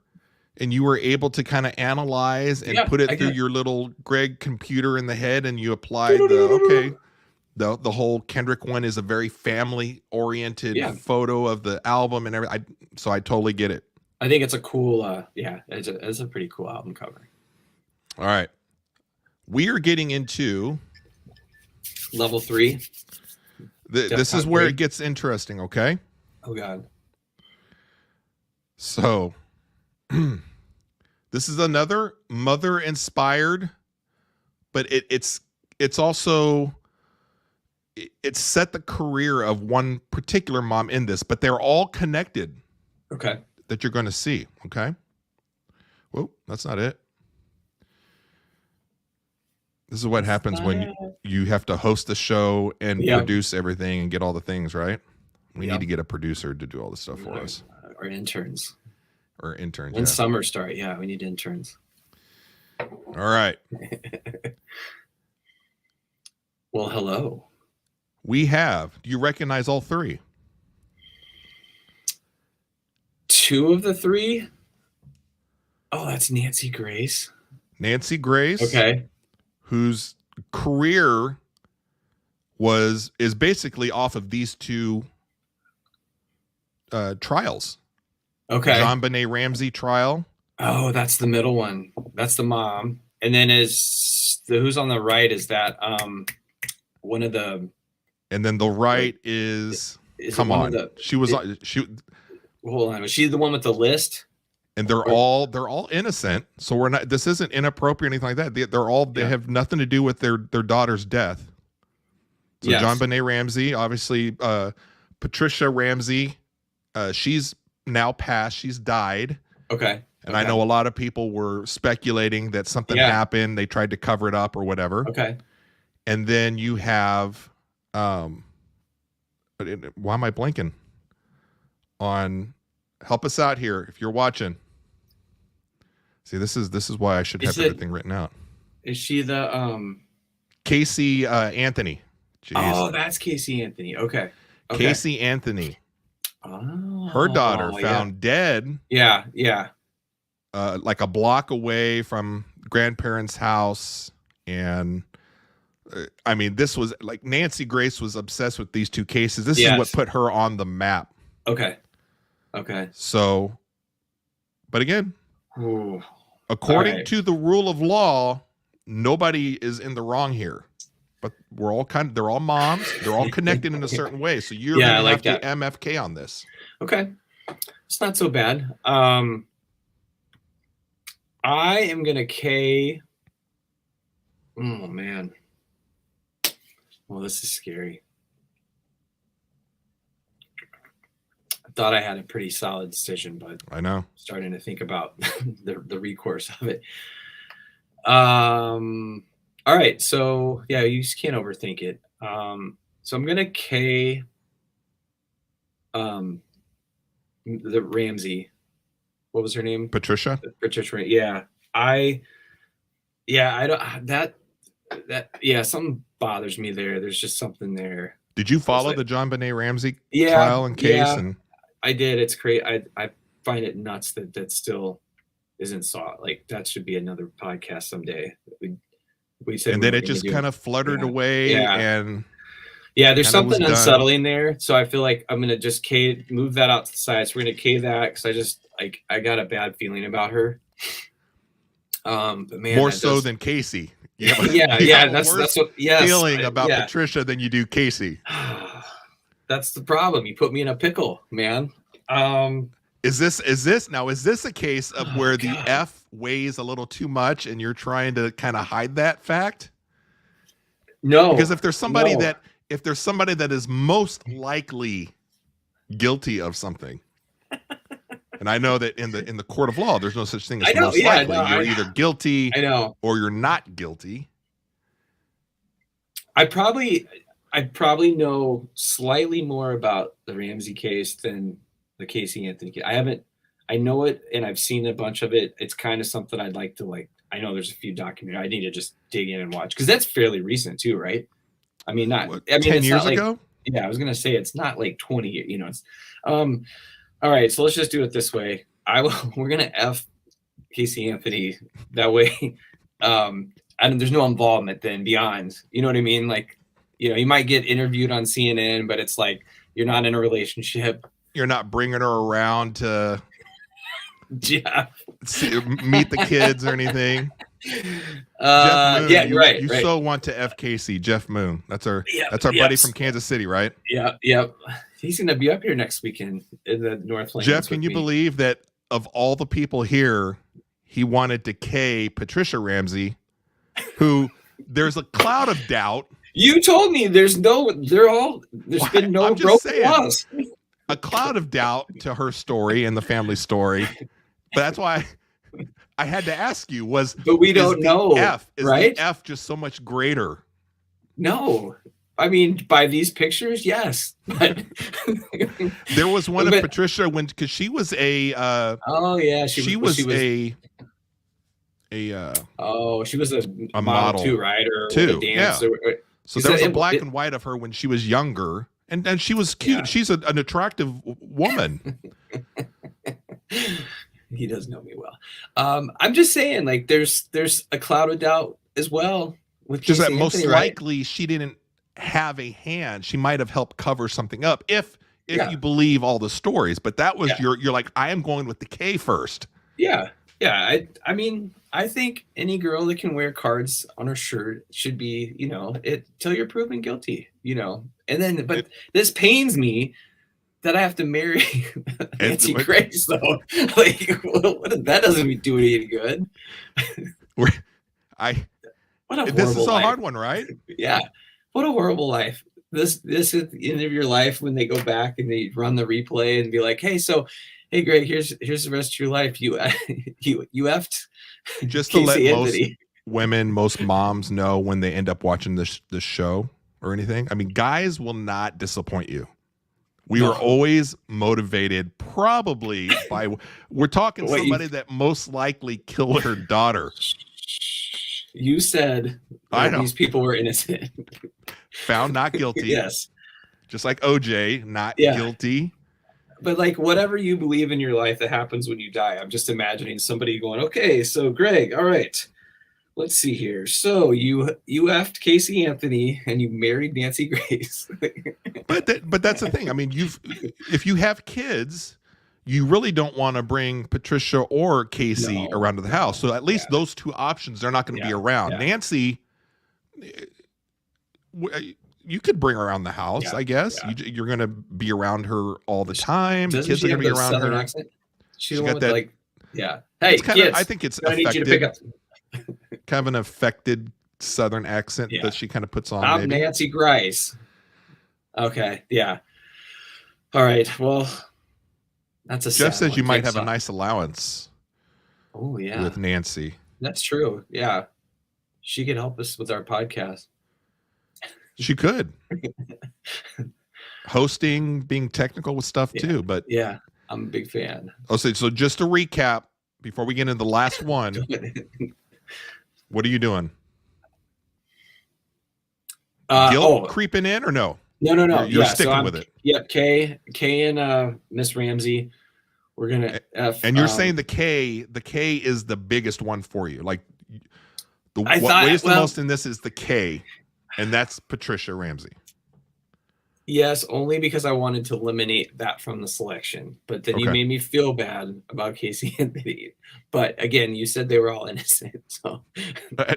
And you were able to kind of analyze and Yeah, put it I through get it. your little Greg computer in the head, and you applied the whole Kendrick one is a very family oriented Yeah. photo of the album and everything. So I totally get it. I think it's a cool. It's a pretty cool album cover. All right. We are getting into Level 3. this is where it gets interesting, okay? Oh God. So this is another mother inspired, but it's also it's set the career of one particular mom in this, but they're all connected Okay. that you're going to see, okay? Whoa, that's not it. This is what happens when you have to host the show and Yeah. produce everything and get all the things, right? We Yeah. need to get a producer to do all this stuff for us, Or interns. or interns. When Yeah. summer start, we need interns. All right. Well, hello. We have. Do you recognize all 3? 2 of the 3. Oh, that's Nancy Grace. Nancy Grace, Okay. whose career is basically off of these 2 trials. Okay. John Benet Ramsey trial. Oh, that's the middle one. That's the mom. And then who's on the right is that one of the And then the right is Is it come one of on. the- She was she Hold on. Was she the one with the list? and they're all innocent. So we're not. This isn't inappropriate or anything like that. They have nothing to do with their daughter's death. So Yes. John Benet Ramsey, obviously, Patricia Ramsey, she's now passed. She's died. Okay. And I know a lot of people were speculating that something happened. They tried to cover it up or whatever. Okay. And then you have, why am I blanking on? Help us out here if you're watching. See, this is why I should have everything written out. Is she the Casey Anthony? Jeez. Oh, that's Casey Anthony. Okay. Casey Anthony. Oh, Her daughter found dead. Yeah. Yeah. Like a block away from grandparents' house. And I mean, this was like Nancy Grace was obsessed with these two cases. This is what put her on the map. Okay. So, but again, Ooh. according to the rule of law, nobody is in the wrong here. But they're all moms. They're all connected in a certain way. So you're going to have to MFK on this. Okay. It's not so bad. I am going to K. Oh, man. Well, this is scary. I thought I had a pretty solid decision, but I know. Starting to think about the recourse of it. All right. So, yeah, you just can't overthink it. So I'm going to K the Ramsey. What was her name? Patricia. Yeah. I don't something bothers me there. There's just something there. Did you follow the John Benet Ramsey trial and case? Yeah, and I did. It's great. I find it nuts that still isn't sought. Like that should be another podcast someday. We said, and then it just kind of fluttered away. And there's something unsettling there. So I feel like I'm gonna just move that out to the side. So we're gonna K that because I got a bad feeling about her. But man, more so than Casey. That's what feeling about Patricia than you do Casey. That's the problem. You put me in a pickle, man. Is this a case of where the F weighs a little too much and you're trying to kind of hide that fact? No, because if there's somebody that is most likely guilty of something, and I know that in the court of law, there's no such thing as most likely. You're either guilty or you're not guilty. I probably know slightly more about the Ramsey case than the Casey Anthony case. I know it and I've seen a bunch of it. It's kind of something I'd like to I know there's a few documentaries I need to just dig in and watch because that's fairly recent too, right? I mean, 10 years ago? Yeah, I was going to say it's not like 20 years, it's all right, so let's just do it this way. We're gonna F Casey Anthony that way. And there's no involvement then beyond. You know what I mean? Like, you might get interviewed on CNN, but it's like you're not in a relationship. You're not bringing her around to meet the kids or anything. Jeff Moon, you're right. You so want to F Casey, Jeff Moon. That's our buddy from Kansas City, right? Yep. He's going to be up here next weekend in the Northland. Jeff, can you believe that of all the people here, he wanted to K Patricia Ramsey, who there's a cloud of doubt. You told me there's been no broken laws. A cloud of doubt to her story and the family story. But that's why I had to ask you but we don't know. Right? The F just so much greater? No. I mean, by these pictures, yes. But there was one of Patricia because she was a. She was a model too, right? Or a dance. Yeah. So there was a black and white of her when she was younger, and she was cute. Yeah. She's an attractive woman. He does know me well. I'm just saying, like, there's a cloud of doubt as well with just that most likely she didn't have a hand. She might have helped cover something up if you believe all the stories. But that was you're like, I am going with the K first. Yeah. I mean, I think any girl that can wear cards on her shirt should be, till you're proven guilty. And then, but this pains me that I have to marry Nancy Grace, though. Like, that doesn't do any good. What a horrible this is a life. hard one, right? Yeah. What a horrible life. This is the end of your life when they go back and they run the replay and be like, hey Greg, here's the rest of your life. You effed just to let Anthony. most moms know when they end up watching this show or anything. I mean, guys will not disappoint you. We were always motivated, probably by we're talking somebody that most likely killed her daughter. You said these people were innocent. Found not guilty. Yes. Just like OJ, not guilty. But like whatever you believe in your life that happens when you die, I'm just imagining somebody going, okay, so Greg, all right, let's see here. So you effed Casey Anthony and you married Nancy Grace. but that's the thing. I mean, if you have kids, you really don't want to bring Patricia or Casey around to the house. So at least those two options, they're not going to be around. Yeah. Nancy, you could bring her around the house, I guess. Yeah. You're going to be around her all the time. Doesn't kids she are going to be around Southern her. Accent? She's got that. Like, hey, kids. I think it's I need you to pick up. Kind of an affected Southern accent that she kind of puts on. I'm maybe. Nancy Grace. Okay. Yeah. All right. Well, that's a Jeff says you might have a nice allowance. Oh yeah. With Nancy. That's true. Yeah. She could help us with our podcast. She could. Hosting, being technical with stuff too, but yeah, I'm a big fan. So just to recap before we get into the last one, what are you doing? Guilt creeping in or no? No. You're sticking with it. Yep. Kay and Miss Ramsey. We're gonna and you're saying the K is the biggest one for you. Like what weighs the most in this is the K, and that's Patricia Ramsey. Yes, only because I wanted to eliminate that from the selection. But then you made me feel bad about Casey Anthony. But again, you said they were all innocent. So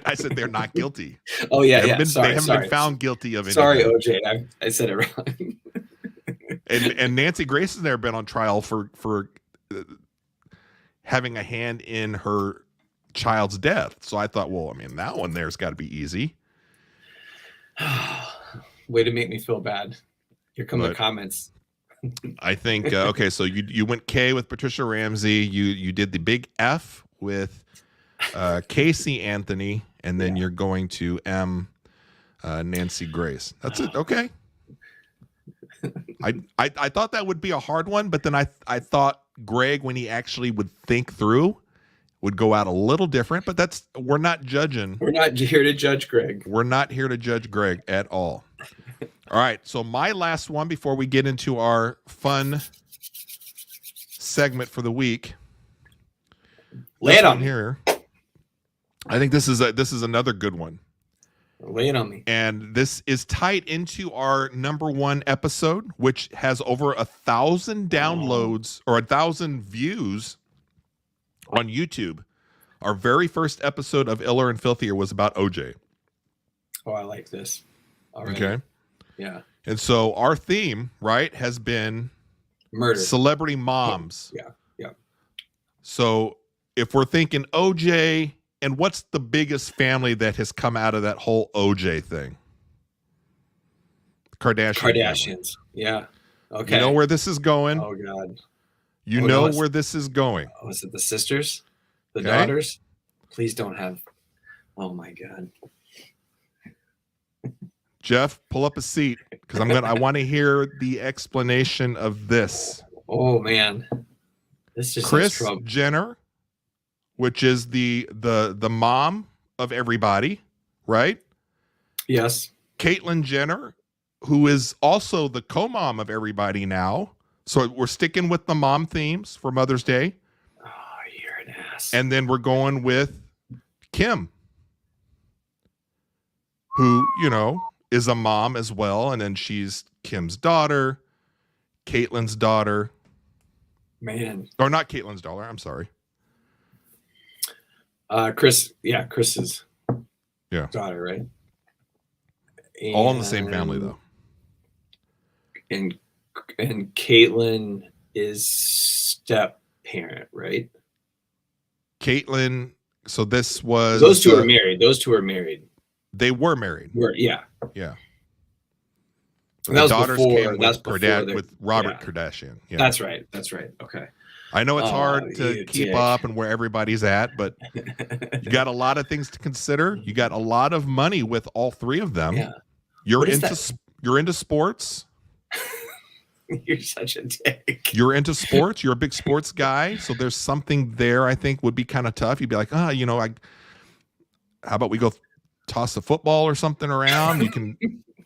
I said they're not guilty. Oh yeah, they haven't been found guilty of anything. Sorry, OJ, I said it wrong. and Nancy Grace has never been on trial for having a hand in her child's death. So I thought, well, I mean, that one there's got to be easy. Way to make me feel bad. Here come the comments. I think okay, so you went K with Patricia Ramsey. You did the big F with Casey Anthony, and then you're going to M Nancy Grace. That's it. Okay. I thought that would be a hard one, but then I thought Greg, when he actually would think through, would go out a little different. But we're not judging. We're not here to judge Greg. We're not here to judge Greg at all. All right, so my last one before we get into our fun segment for the week. Lay it on here. I think this is another good one. Lay it on me. And this is tied into our #1 episode, which has over 1,000 downloads or 1,000 views on YouTube. Our very first episode of Iller and Filthier was about OJ. Oh, I like this. Already. Okay. Yeah. And so our theme, right, has been murder, celebrity moms. Yeah. So if we're thinking OJ, and what's the biggest family that has come out of that whole OJ thing? Kardashians. Family. Yeah. Okay. You know where this is going? Oh God. You know where this is going. Oh, is it the sisters? The daughters? Please don't have. Oh my God. Jeff, pull up a seat because I want to hear the explanation of this. Oh man. This just Kris Jenner, which is the mom of everybody, right? Yes. Caitlyn Jenner, who is also the co-mom of everybody now. So we're sticking with the mom themes for Mother's Day. Oh, you're an ass. And then we're going with Kim, who, is a mom as well. And then she's Kim's daughter, Caitlyn's daughter. Man. Or not Caitlyn's daughter. I'm sorry. Chris's daughter, right? All in the same family, though. and Caitlin is step parent, right? Caitlin. So this was Those two are married. Those two are married. They were married. Yeah. But That the was daughters before. came That's with before with Robert Kardashian. Yeah, That's right. Okay. I know it's hard to keep dick. up and where everybody's at, but you got a lot of things to consider. You got a lot of money with all three of them. Yeah. You're What is into sports. You're such a dick. You're into sports. You're a big sports guy. So there's something there I think would be kind of tough. You'd be like, how about we go toss the football or something around? You can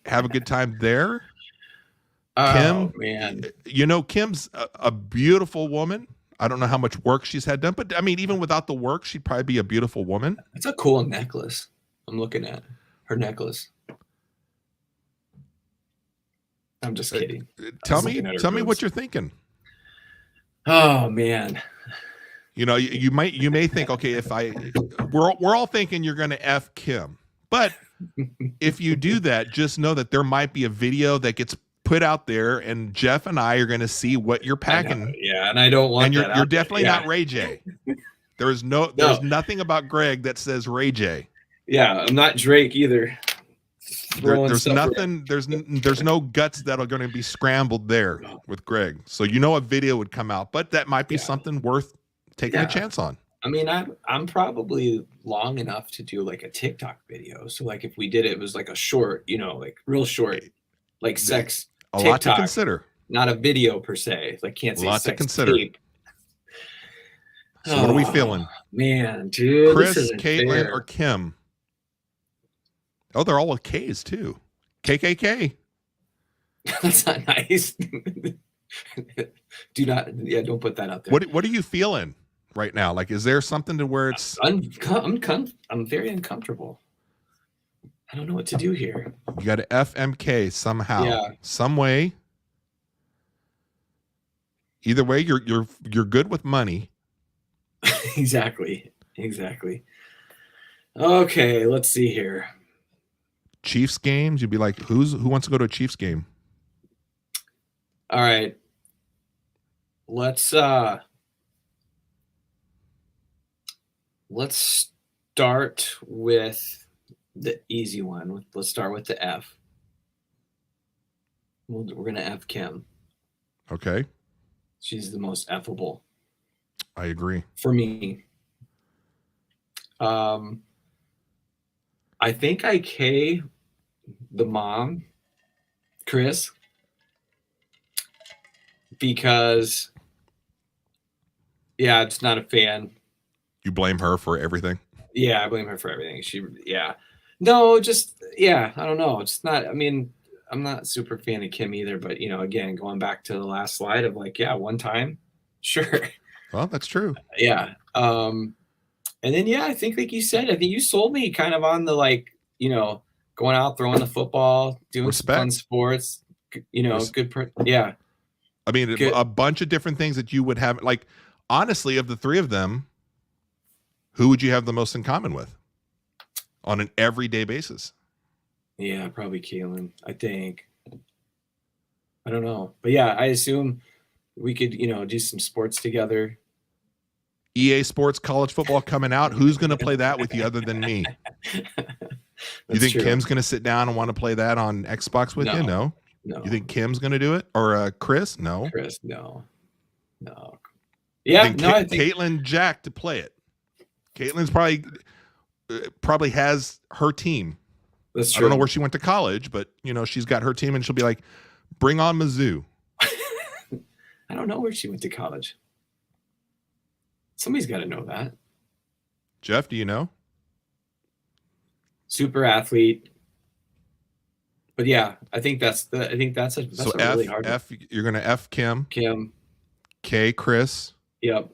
have a good time there. Oh, Kim, man. Kim's a beautiful woman. I don't know how much work she's had done, but I mean, even without the work, she'd probably be a beautiful woman. It's a cool necklace. I'm looking at her necklace. I'm just kidding. Tell me what you're thinking. Oh man. You may think, okay, we're all thinking you're going to F Kim, but if you do that, just know that there might be a video that gets put out there, and Jeff and I are going to see what you're packing. Yeah, and I don't want. And you're definitely not Ray J. There's nothing about Greg that says Ray J. Yeah, I'm not Drake either. There's nothing. There's no guts that are going to be scrambled there with Greg. So a video would come out, but that might be something worth taking a chance on. I mean, I'm probably long enough to do like a TikTok video. So like if we did it was like a short, like real short, like sex. A TikTok, lot to consider. Not a video per se. Like can't say a lot sex to consider. Tape. So what are we feeling? Man, dude. Chris, Caitlin, or Kim? Oh, they're all with K's too. KKK. That's not nice. Don't put that out there. What are you feeling right now? Like, is there something to where it's? I'm very uncomfortable. I don't know what to do here. You got to FMK somehow, some way. Either way, you're good with money. Exactly. Okay, let's see here. Chiefs games, you'd be like, who wants to go to a Chiefs game? All right. Let's start with the easy one. Let's start with the F. We're going to F Kim. Okay. She's the most F'able. I agree. For me. I think I K the mom, Chris, because I'm just not a fan. You blame her for everything? Yeah, I blame her for everything. No, just I don't know. It's not. I mean, I'm not super fan of Kim either, but again, going back to the last slide of like, one time, sure. Well, that's true. Yeah. And then I think like you said, I think you sold me kind of on the like, going out, throwing the football, doing some fun sports, good. I mean, a bunch of different things that you would have. Like, honestly, of the three of them, who would you have the most in common with on an everyday basis? Yeah, probably Caitlin, I think. I don't know. But I assume we could, do some sports together. EA Sports college football coming out. Who's going to play that with you other than me? You think Kim's going to sit down and want to play that on Xbox with you? No. You think Kim's going to do it? Or Chris? No. Chris, no. Yeah, I think Caitlin Jack to play it. Caitlin's probably has her team. That's true. I don't know where she went to college, but she's got her team, and she'll be like, "Bring on Mizzou." I don't know where she went to college. Somebody's got to know that. Jeff, do you know? Super athlete. But I think that's really hard. F, you're going to F Kim. K Chris. Yep.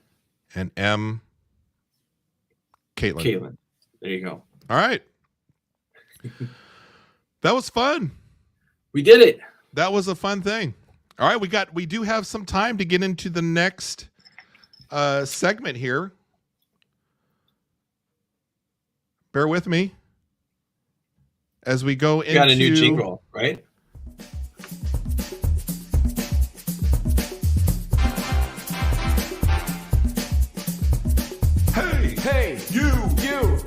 And M Caitlin. There you go. All right. That was fun. We did it. That was a fun thing. All right, we do have some time to get into the next segment here. Bear with me as we go into. Got a new jingle, right? Hey, You you.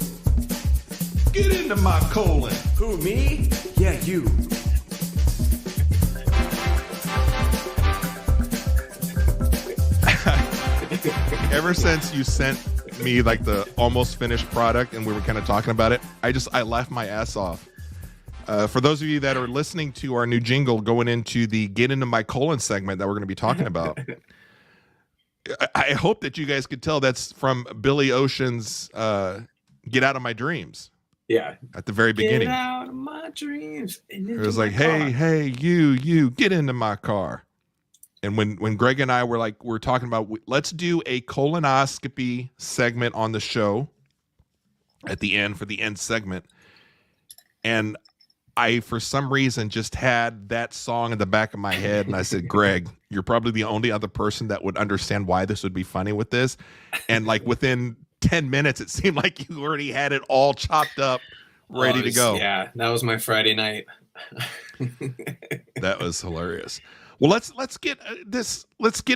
get into my colon. Who, me? Yeah, you. Ever since you sent me like the almost finished product and we were kind of talking about it, I laughed my ass off. For those of you that are listening to our new jingle going into the Get Into My Colon segment that we're going to be talking about, I hope that you guys could tell that's from Billy Ocean's Get Out of My Dreams Yeah. at the very beginning. Get out of my dreams. It was like, hey, you, get into my car. And when Greg and I were talking about, let's do a colonoscopy segment on the show at the end for the end segment. And I, for some reason, just had that song in the back of my head. And I said, Greg, you're probably the only other person that would understand why this would be funny with this. And like within 10 minutes, it seemed like you already had it all chopped up, ready to go. Yeah, that was my Friday night. That was hilarious. Well, let's get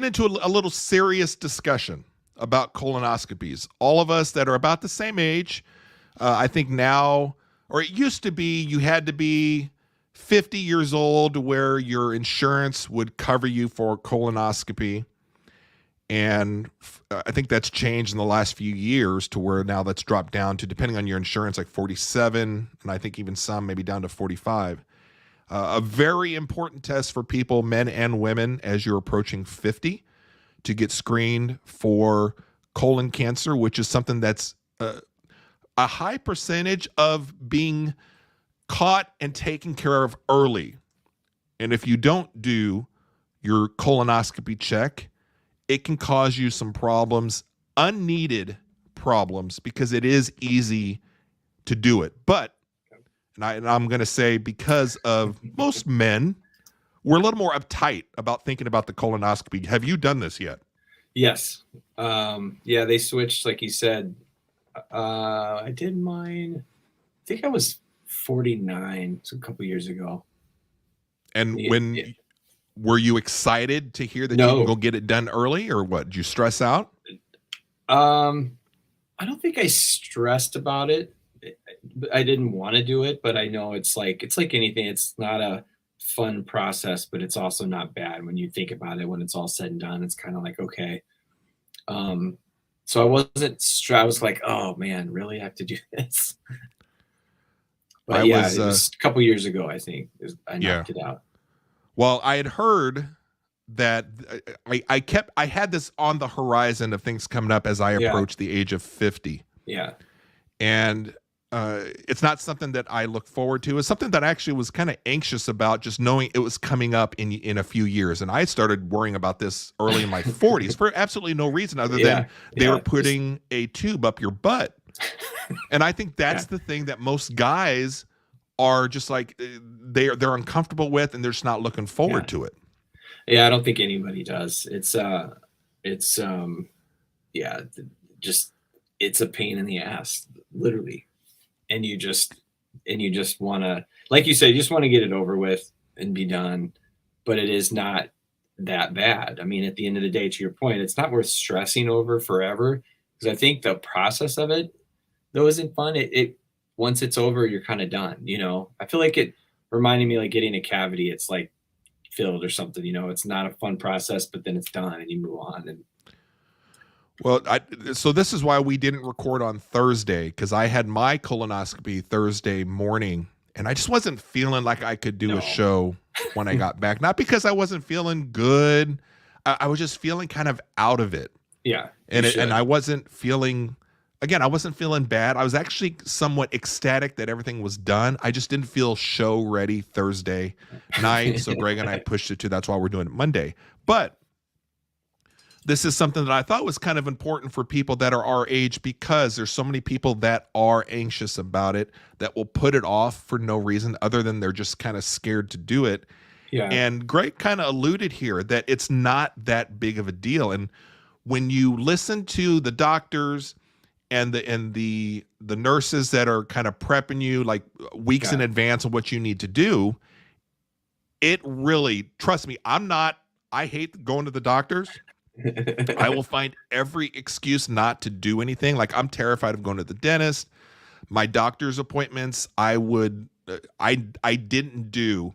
into a little serious discussion about colonoscopies. All of us that are about the same age, I think now, or it used to be, you had to be 50 years old where your insurance would cover you for colonoscopy. And I think that's changed in the last few years to where now that's dropped down to, depending on your insurance, like 47, and I think even some maybe down to 45. A very important test for people, men and women, as you're approaching 50, to get screened for colon cancer, which is something that's a high percentage of being caught and taken care of early. And if you don't do your colonoscopy check, it can cause you some problems, unneeded problems, because it is easy to do it. But and I'm going to say, because of most men, we're a little more uptight about thinking about the colonoscopy. Have you done this yet? Yes. Yeah, they switched, like you said. I did mine. I think I was 49, so a couple years ago. And were you excited to hear that you can go get it done early, or what? Did you stress out? I don't think I stressed about it. I didn't want to do it, but I know it's like anything. It's not a fun process, but it's also not bad when you think about it. When it's all said and done, it's kind of like, okay. So I wasn't stressed. I was like, oh man, really have to do this? But it was a couple years ago, I think. I knocked it out. Well, I had heard that I had this on the horizon of things coming up as I approach the age of 50. Yeah. And it's not something that I look forward to. It's something that I actually was kind of anxious about, just knowing it was coming up in a few years. And I started worrying about this early in my 40s for absolutely no reason other than they were putting a tube up your butt. And I think that's the thing that most guys are just like, they're uncomfortable with, and they're just not looking forward to it. Yeah, I don't think anybody does. It's a pain in the ass, literally. And you just want to, like you said, you just want to get it over with and be done. But it is not that bad. I mean, at the end of the day, to your point, it's not worth stressing over forever, because I think the process of it, though, isn't fun. It once it's over, you're kind of done. You know, I feel like it reminded me like getting a cavity. It's like filled or something. You know, it's not a fun process, but then it's done and you move on. And well, so this is why we didn't record on Thursday, because I had my colonoscopy Thursday morning, and I just wasn't feeling like I could do a show when I got back. Not because I wasn't feeling good. I was just feeling kind of out of it. Yeah. And I wasn't feeling, again, I wasn't feeling bad. I was actually somewhat ecstatic that everything was done. I just didn't feel show ready Thursday night. So Greg and I pushed it to, that's why we're doing it Monday. But this is something that I thought was kind of important for people that are our age, because there's so many people that are anxious about it, that will put it off for no reason other than they're just kind of scared to do it. Yeah. And Greg kind of alluded here that it's not that big of a deal. And when you listen to the doctors and the nurses that are kind of prepping you like weeks in advance of what you need to do, it really, trust me, I hate going to the doctors. I will find every excuse not to do anything. Like I'm terrified of going to the dentist. My doctor's appointments, I didn't do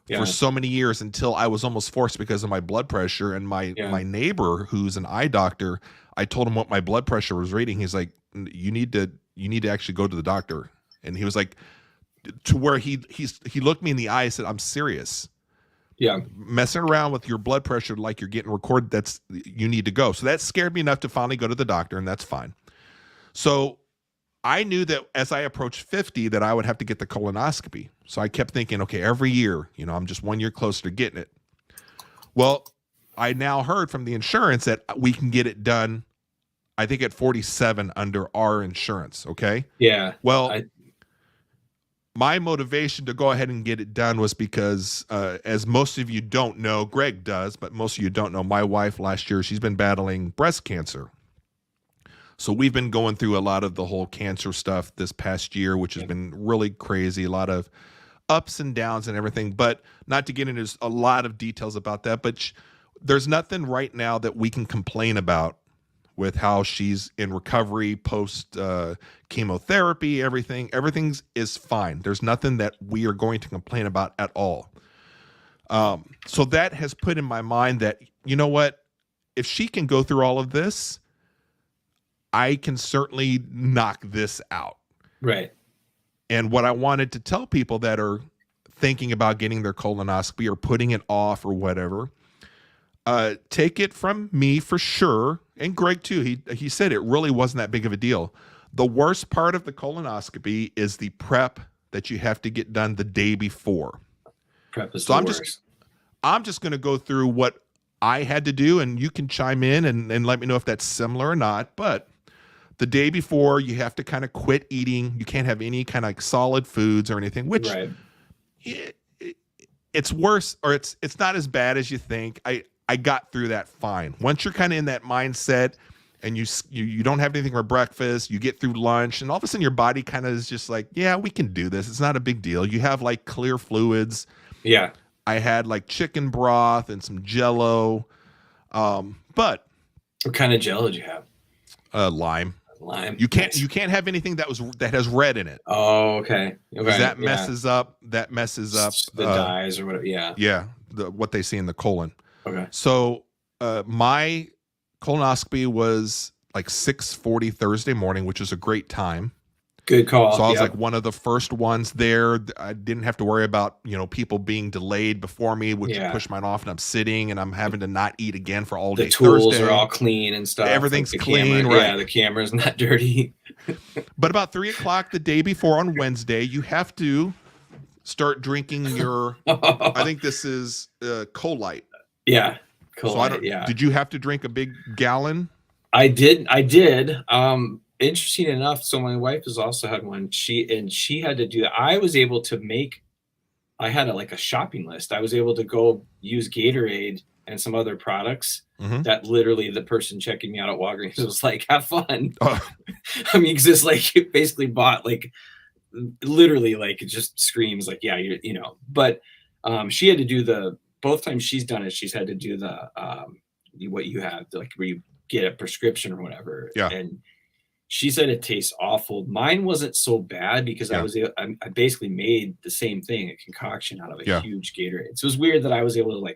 for so many years until I was almost forced because of my blood pressure. And my neighbor, who's an eye doctor, I told him what my blood pressure was reading. He's like, you need to actually go to the doctor. And he was like, to where he looked me in the eye and said, I'm serious. Yeah. Messing around with your blood pressure like you're getting recorded, you need to go. So that scared me enough to finally go to the doctor, and that's fine. So I knew that as I approached 50 that I would have to get the colonoscopy. So I kept thinking, okay, every year, I'm just 1 year closer to getting it. Well, I now heard from the insurance that we can get it done, I think at 47 under our insurance. Okay. Yeah. Well, my motivation to go ahead and get it done was because, as most of you don't know, Greg does, but most of you don't know, my wife last year, she's been battling breast cancer. So we've been going through a lot of the whole cancer stuff this past year, which has been really crazy, a lot of ups and downs and everything, but not to get into a lot of details about that. But there's nothing right now that we can complain about with how she's in recovery post chemotherapy. Everything is fine. There's nothing that we are going to complain about at all. So that has put in my mind that, you know what, if she can go through all of this, I can certainly knock this out. Right. And what I wanted to tell people that are thinking about getting their colonoscopy or putting it off or whatever, take it from me for sure. And Greg too, he said it really wasn't that big of a deal. The worst part of the colonoscopy is the prep that you have to get done the day before. Prep is the worst. I'm just going to go through what I had to do, and you can chime in and let me know if that's similar or not. But the day before, you have to kind of quit eating. You can't have any kind of like solid foods or anything, which it's worse, or it's not as bad as you think. I got through that fine. Once you're kind of in that mindset and you don't have anything for breakfast, you get through lunch, and all of a sudden your body kind of is just like, yeah, we can do this. It's not a big deal. You have like clear fluids. Yeah. I had like chicken broth and some Jello. But what kind of Jello did you have? Lime. Lime. You can't have anything that has red in it. Oh, okay. That messes up the dyes or whatever. Yeah. Yeah. What they see in the colon. Okay. So my colonoscopy was like 6:40 Thursday morning, which is a great time. Good call. So I was like one of the first ones there. I didn't have to worry about, people being delayed before me, which pushed mine off, and I'm sitting and I'm having to not eat again for all day. The tools Thursday. are all clean and stuff. Everything's like clean, camera, right? Yeah, the camera's not dirty. But about 3:00 the day before on Wednesday, you have to start drinking your, I think this is Colite. Yeah. Colite, Did you have to drink a big gallon? I did. Interesting enough, so my wife has also had one. She had to do that. I was able to I had a shopping list. I was able to go use Gatorade and some other products that literally the person checking me out at Walgreens was like, have fun. I mean, because it's basically bought literally it just screams yeah, but she had to do both times she's done it, she's had to do what you have where you get a prescription or whatever. Yeah. And she said it tastes awful. Mine wasn't so bad because I basically made the same thing, a concoction out of a huge Gatorade. So it was weird that I was able to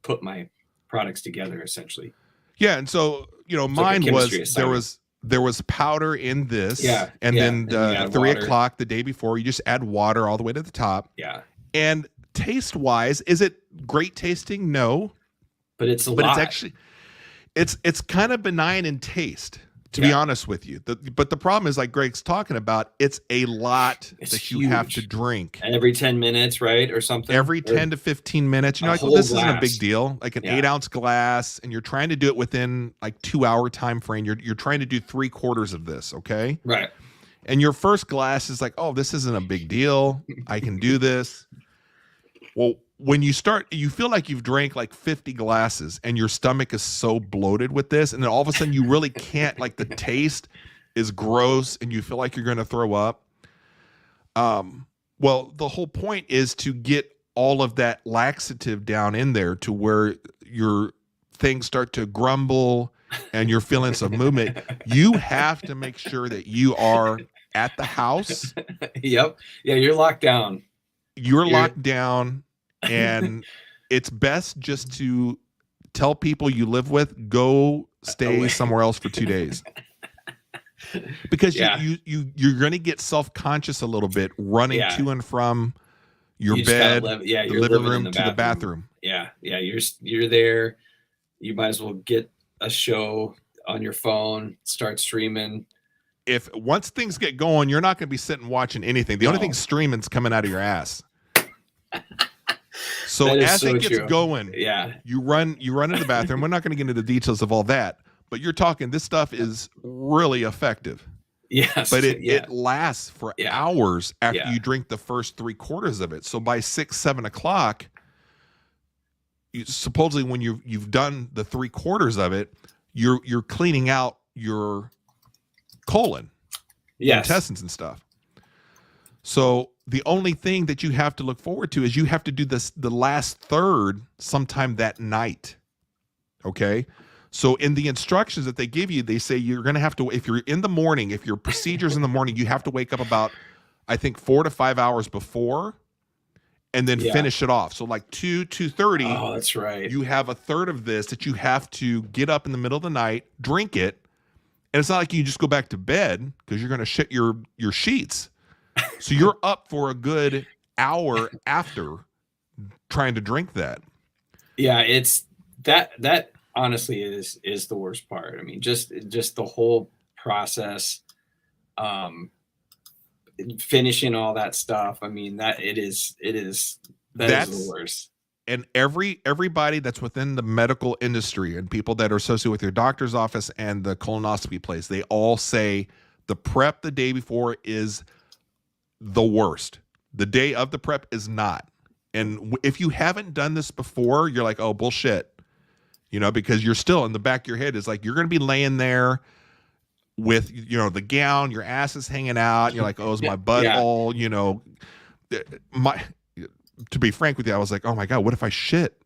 put my products together essentially. Yeah. And so, mine there was powder in this. Yeah. And then 3:00 the day before, you just add water all the way to the top. Yeah. And taste wise, is it great tasting? No. But it's But it's actually, it's kind of benign in taste. To be honest with you, but the problem is, like Greg's talking about, it's a lot you have to drink. And every 10 minutes, right? Or something? Every 10 to 15 minutes. This isn't a big deal. Like an 8-ounce glass, and you're trying to do it within 2-hour time frame. You're trying to do 3/4 of this, okay? Right. And your first glass is like, oh, this isn't a big deal. I can do this. Well, when you start, you feel like you've drank 50 glasses and your stomach is so bloated with this. And then all of a sudden you really can't, the taste is gross and you feel like you're going to throw up. Well, the whole point is to get all of that laxative down in there to where your things start to grumble and you're feeling some movement, you have to make sure that you are at the house. Yep. Yeah, you're locked down. You're locked down, and it's best just to tell people you live with, go stay somewhere else for 2 days. Because you're going to get self-conscious a little bit running to and from your bed, the living room to the bathroom. Yeah. You're there. You might as well get a show on your phone, start streaming. If once things get going, you're not going to be sitting watching anything. The only thing streaming's coming out of your ass. So as it gets going, you run into the bathroom. We're not going to get into the details of all that, but you're talking, this stuff is really effective. Yes. But it lasts for hours after you drink the first 3/4 of it. So by 6, 7 o'clock, supposedly when you've done the 3/4 of it, you're cleaning out your colon, intestines and stuff. So the only thing that you have to look forward to is you have to do the last third sometime that night. Okay. So in the instructions that they give you, they say you're going to have to, if you're in the morning, if your procedure's in the morning, you have to wake up about, I think, 4 to 5 hours before and then finish it off. So like 2:30. Oh, that's right. You have a third of this that you have to get up in the middle of the night, drink it. And it's not like you just go back to bed because you're going to shit your sheets. So you're up for a good hour after trying to drink that. Yeah, it's that honestly is the worst part. I mean, just the whole process, finishing all that stuff. I mean, that is the worst. And everybody that's within the medical industry and people that are associated with your doctor's office and the colonoscopy place, they all say the prep the day before is the worst. The day of the prep is not. And if you haven't done this before, you're like, oh, bullshit. You know, because you're still in the back of your head is like, you're going to be laying there with, you know, the gown, your ass is hanging out. And you're like, oh, is my butt all, you know, to be frank with you, I was like, oh my God, what if I shit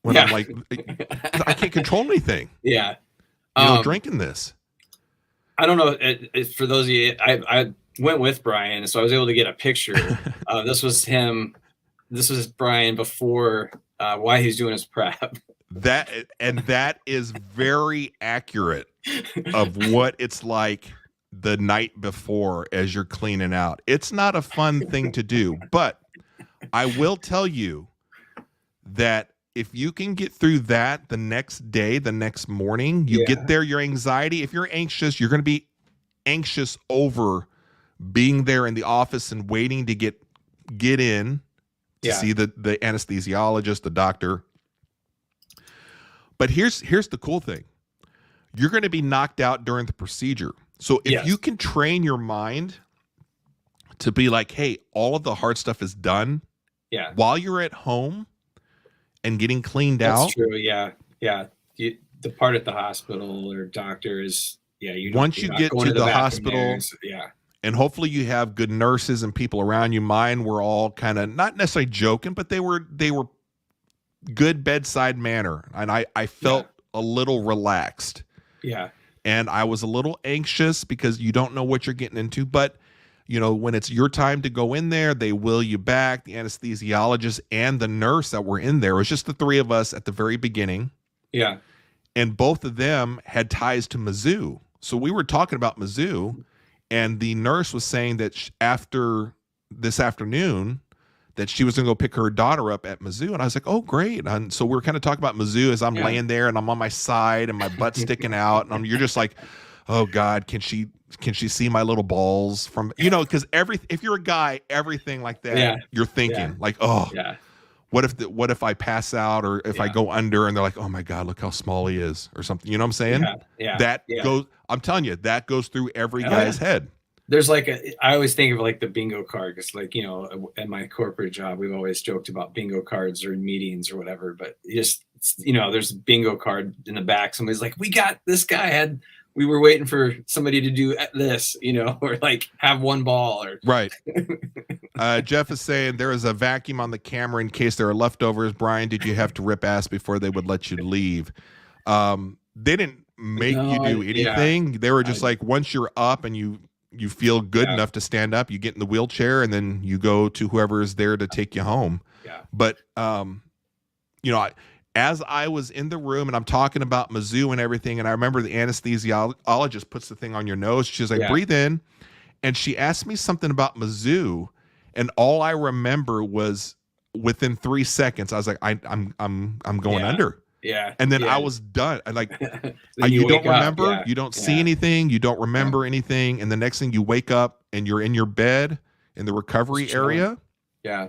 when I'm like, I can't control anything. Yeah. You know, drinking this. I don't know. For those of you, I went with Brian, so I was able to get a picture. This was him. This was Brian before why he's doing his prep. That is very accurate of what it's like the night before as you're cleaning out. It's not a fun thing to do, but I will tell you that if you can get through that the next day, the next morning, you get there, your anxiety, if you're anxious, you're going to be anxious over being there in the office and waiting to get in to see the anesthesiologist, the doctor. But here's the cool thing. You're going to be knocked out during the procedure. So if you can train your mind to be like, hey, all of the hard stuff is done while you're at home and getting cleaned out. That's true. Yeah. The part at the hospital or doctor is, once you get to the hospital, and hopefully you have good nurses and people around you. Mine were all kind of not necessarily joking, but they were good bedside manner. And I felt a little relaxed. Yeah. And I was a little anxious because you don't know what you're getting into. But, you know, when it's your time to go in there, they will you back, the anesthesiologist and the nurse that were in there. It was just the three of us at the very beginning. Yeah. And both of them had ties to Mizzou. So we were talking about Mizzou, and the nurse was saying that after this afternoon that she was going to go pick her daughter up at Mizzou. And I was like, oh, great. And so we were kind of talking about Mizzou as I'm laying there and I'm on my side and my butt's sticking out. And you're just like, oh God, can she see my little balls from, you know, because if you're a guy, everything like that, you're thinking like, oh, what if I pass out or if I go under and they're like, oh my God, look how small he is or something. You know what I'm saying? That goes, I'm telling you, that goes through every guy's head. There's like I always think of like the bingo card. It's like, you know, at my corporate job, we've always joked about bingo cards or in meetings or whatever, but just, you know, there's a bingo card in the back. Somebody's like, we got this guy we were waiting for somebody to do this, you know, or like have one ball or right. Jeff is saying there is a vacuum on the camera in case there are leftovers. Brian, did you have to rip ass before they would let you leave? They didn't make you No, do anything. They were just I- like, once you're up and you feel good Yeah. enough to stand up, you get in the wheelchair and then you go to whoever is there to take you home. Yeah. But as I was in the room and I'm talking about Mizzou and everything, and I remember the anesthesiologist puts the thing on your nose. She's like, Yeah. breathe in. And she asked me something about Mizzou, and all I remember was within 3 seconds, I was like, I'm going Yeah. under. Yeah. And then yeah. I was done. And like, Then you don't wake up. remember, Yeah. you don't see Yeah. anything, you don't remember anything. And the next thing you wake up and you're in your bed in the recovery Just chilling. area, Yeah.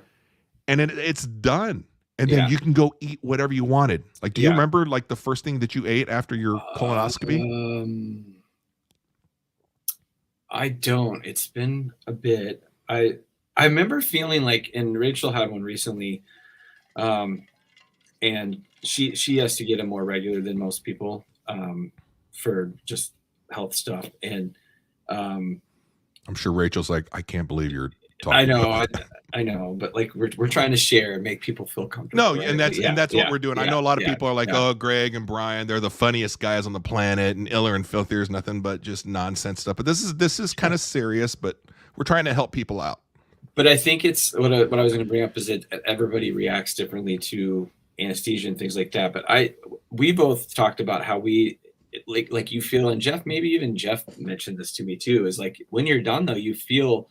and it's done. And then Yeah. you can go eat whatever you wanted. Like, do you Yeah. remember like the first thing that you ate after your colonoscopy? I don't. It's been a bit. I remember feeling like, and Rachel had one recently, and she has to get them more regular than most people, for just health stuff. And I'm sure Rachel's like, I can't believe you're talking I know, about I know, but like we're trying to share and make people feel comfortable. No, right? and that's what Yeah, we're doing. I yeah, know a lot of yeah, people are like, yeah. oh, Greg and Brian, they're the funniest guys on the planet, and Iller and Filthier is nothing but just nonsense stuff. But this is kind of serious, but we're trying to help people out. But I think it's what I was going to bring up is that everybody reacts differently to anesthesia and things like that. But we both talked about how we like you feel, and maybe even Jeff mentioned this to me too, is like when you're done though, you feel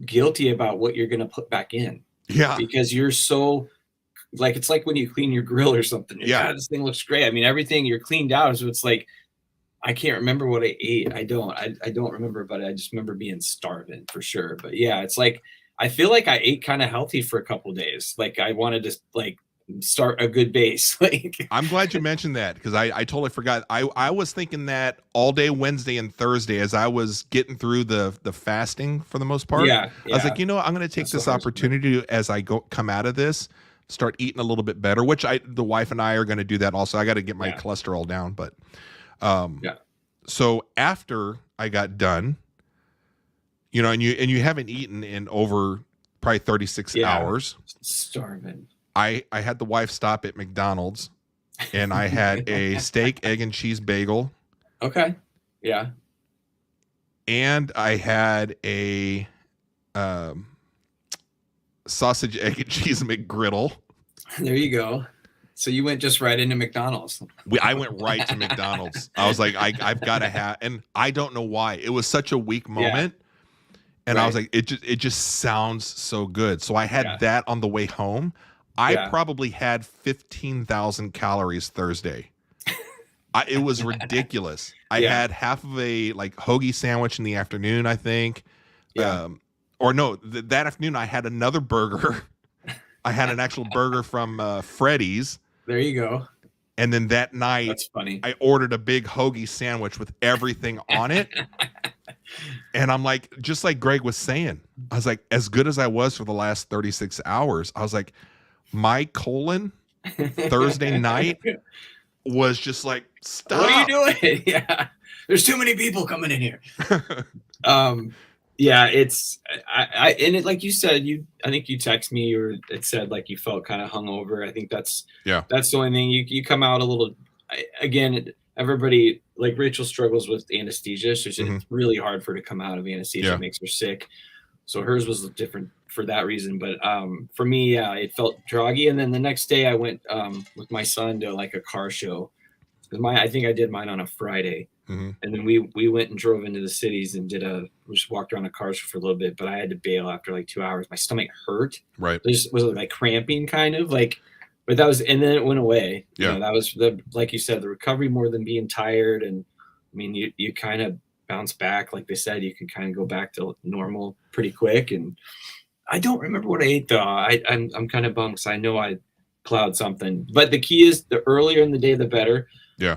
guilty about what you're going to put back in. Yeah. Because you're so like, it's like when you clean your grill or something. Yeah. God, this thing looks great. I mean, everything you're cleaned out. So it's like, I can't remember what I ate. I don't remember, but I just remember being starving for sure. But yeah, it's like, I feel like I ate kind of healthy for a couple of days. Like I wanted to like start a good base. Like I'm glad you mentioned that because I totally forgot. I was thinking that all day Wednesday and Thursday as I was getting through the fasting for the most part. Yeah, I was like, I'm going to take That's this the hardest part. opportunity as I come out of this, start eating a little bit better, which the wife and I are going to do that also. I got to get my cholesterol down, but so after I got done, and you haven't eaten in over probably 36 hours. Starving. I had the wife stop at McDonald's and I had a steak, egg, and cheese bagel. Okay. Yeah. And I had a sausage, egg, and cheese McGriddle. There you go. So you went just right into McDonald's. I went right to McDonald's. I was like, I've got to have, and I don't know why. It was such a weak moment. And I was like, it just sounds so good. So I had that on the way home. I probably had 15,000 calories Thursday. It was ridiculous. I had half of a like hoagie sandwich in the afternoon, I think. Or no, that afternoon I had another burger. I had an actual burger from Freddy's. There you go. And then that night, That's funny. I ordered a big hoagie sandwich with everything on it. And I'm like, just like Greg was saying, I was like, as good as I was for the last 36 hours, I was like, my colon Thursday night was just like, stop. What are you doing? Yeah. There's too many people coming in here. Yeah, it's and it, like you said, I think you text me or it said like you felt kind of hungover. I think that's the only thing. You come out a little again, everybody like Rachel struggles with anesthesia, so it's really hard for her to come out of anesthesia. It makes her sick. So hers was different for that reason. But for me, it felt droggy. And then the next day I went with my son to like a car show. I think I did mine on a Friday. And then we went and drove into the cities and we just walked around a car show for a little bit, but I had to bail after like 2 hours. My stomach hurt. Right. It was like cramping kind of like, but that was, and then it went away. Yeah. That was like you said, the recovery more than being tired. And I mean, you kind of bounce back. Like they said, you can kind of go back to normal pretty quick. And I don't remember what I ate though. I'm kind of bummed because I know I plowed something, but the key is the earlier in the day, the better. Yeah.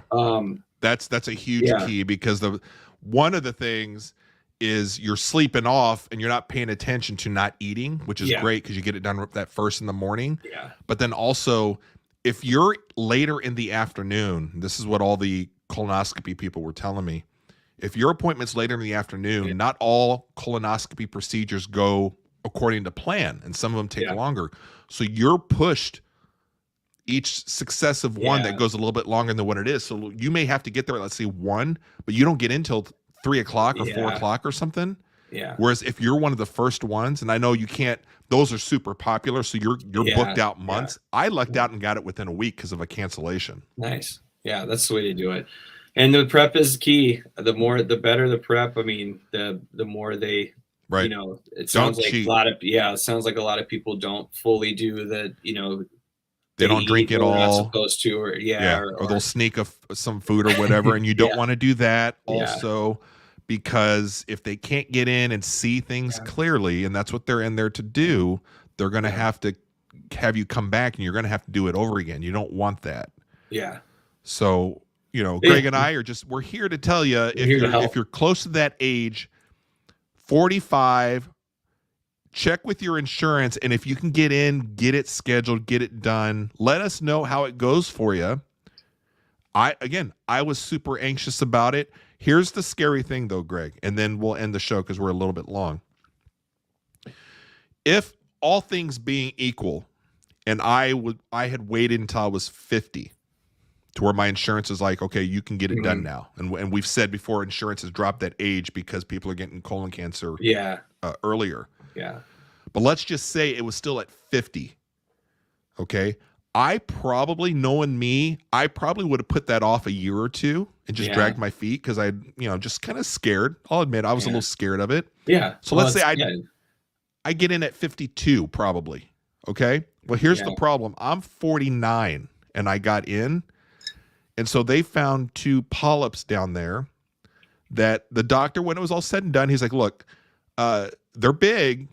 That's a huge key because one of the things is you're sleeping off and you're not paying attention to not eating, which is great because you get it done that first in the morning. Yeah. But then also if you're later in the afternoon, this is what all the colonoscopy people were telling me. If your appointment's later in the afternoon, not all colonoscopy procedures go according to plan and some of them take longer. So you're pushed each successive one Yeah. that goes a little bit longer than what it is. So you may have to get there at, let's say 1, but you don't get in till 3 o'clock or 4 o'clock or something. Yeah. Whereas if you're one of the first ones, and I know you can't, those are super popular, so you're booked out months. I lucked out and got it within a week because of a cancellation. Nice. Yeah, that's the way to do it. And the prep is key. The better the prep. I mean, the more they, Right. you know, it sounds Don't like cheat. it sounds like a lot of people don't fully do the, you know, They don't drink eat it what they're not all. supposed to, or Or they'll sneak some food or whatever, and you don't want to do that. Yeah. Also, because if they can't get in and see things clearly, and that's what they're in there to do, they're going to have to have you come back, and you're going to have to do it over again. You don't want that. Yeah. So, you know, Greg and I we're here to tell you, if you're close to that age, 45, check with your insurance, and if you can get in, get it scheduled, get it done. Let us know how it goes for you. I was super anxious about it. Here's the scary thing though, Greg, and then we'll end the show because we're a little bit long. If all things being equal, and I had waited until I was 50 to where my insurance is like, okay, you can get it done now. And we've said before, insurance has dropped that age because people are getting colon cancer earlier. Yeah. But let's just say it was still at 50. Okay. I probably, knowing me, I probably would have put that off a year or two and just dragged my feet because I, just kind of scared. I'll admit I was a little scared of it. Yeah. So let's say I get in at 52 probably. Okay. Well, here's the problem. I'm 49 and I got in. And so they found 2 polyps down there that the doctor, when it was all said and done, he's like, look, they're big,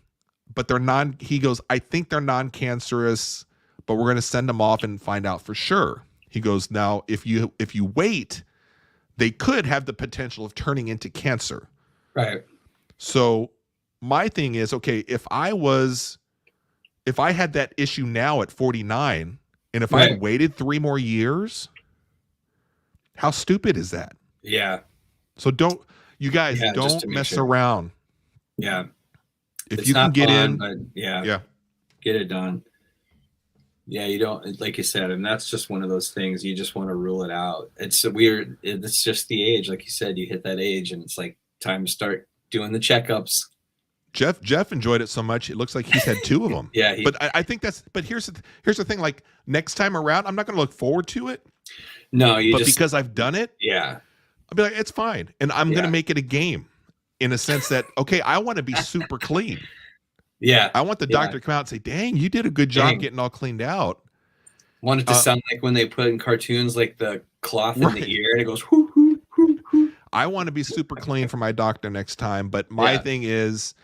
but they're he goes, I think they're non-cancerous, but we're going to send them off and find out for sure. He goes, now, if you wait, they could have the potential of turning into cancer. Right. So my thing is, okay, if I had that issue now at 49, and if I had waited 3 more years, how stupid is that? Yeah. So don't mess around. Yeah. If it's you can get fun, in, but yeah, get it done. Yeah, you don't, like you said, and that's just one of those things you just want to rule it out. It's weird. It's just the age, like you said, you hit that age, and it's like time to start doing the checkups. Jeff enjoyed it so much. It looks like he's had 2 of them. Yeah, but I think but here's the thing. Like next time around, I'm not going to look forward to it. No, because I've done it. Yeah, I'll be like, it's fine, and I'm going to make it a game, in a sense that okay, I want to be super clean. Yeah, I want the doctor to come out and say, "Dang, you did a good job getting all cleaned out." Want it to sound like when they put in cartoons, like the cloth in the ear, and it goes whoo whoo whoo whoo. I want to be super clean for my doctor next time, but my thing is,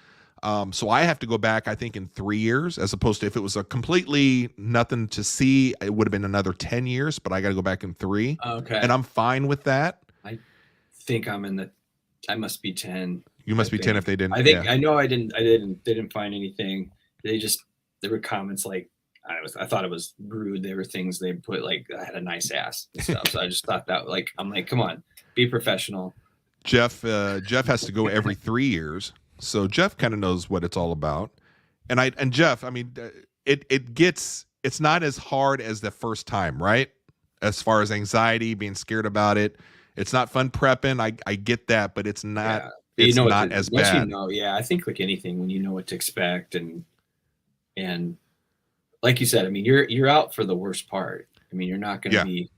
so I have to go back, I think, in 3 years, as opposed to if it was a completely nothing to see, it would have been another 10 years, but I got to go back in 3. Okay. And I'm fine with that. I think I must be 10. You must be 10 if they didn't. I think I know I didn't find anything. There were comments like, I thought it was rude. There were things they put like I had a nice ass and stuff. So I just thought that I'm like, come on, be professional. Jeff has to go every 3 years. So Jeff kind of knows what it's all about. And Jeff, I mean, it's not as hard as the first time, right? As far as anxiety, being scared about it. It's not fun prepping. I get that, but it's not. Yeah. It's not as bad. I think like anything, when you know what to expect and like you said, I mean, you're out for the worst part. I mean, you're not going to be.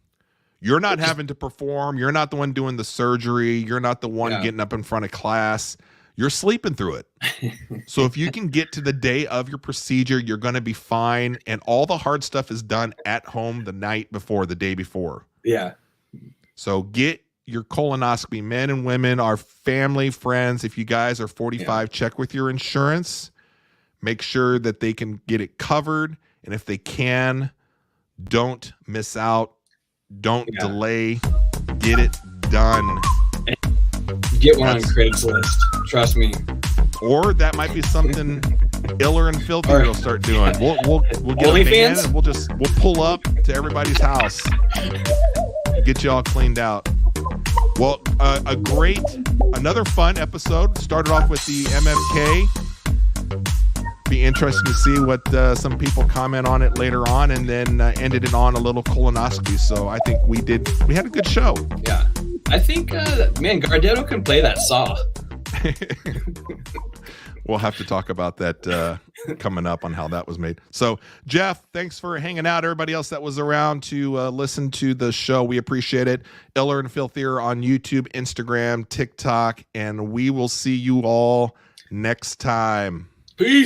You're not having to perform. You're not the one doing the surgery. You're not the one getting up in front of class. You're sleeping through it. So if you can get to the day of your procedure, you're going to be fine. And all the hard stuff is done at home the night before, the day before. Yeah. So get your colonoscopy, men and women, our family, friends. If you guys are 45, check with your insurance. Make sure that they can get it covered. And if they can, don't miss out. Don't delay. Get it done. Get one on Craigslist. Trust me. Or that might be something Iller and Filthy will start doing. We'll get a van and we'll pull up to everybody's house. Get you all cleaned out. Well, another fun episode. Started off with the MFK Be interesting to see what some people comment on it later on, and then ended it on a little colonoscopy. So I think we had a good show. Yeah. I think, man, Gardetto can play that saw. We'll have to talk about that coming up on how that was made. So, Jeff, thanks for hanging out. Everybody else that was around to listen to the show, we appreciate it. Iller and Filthier on YouTube, Instagram, TikTok, and we will see you all next time. Peace.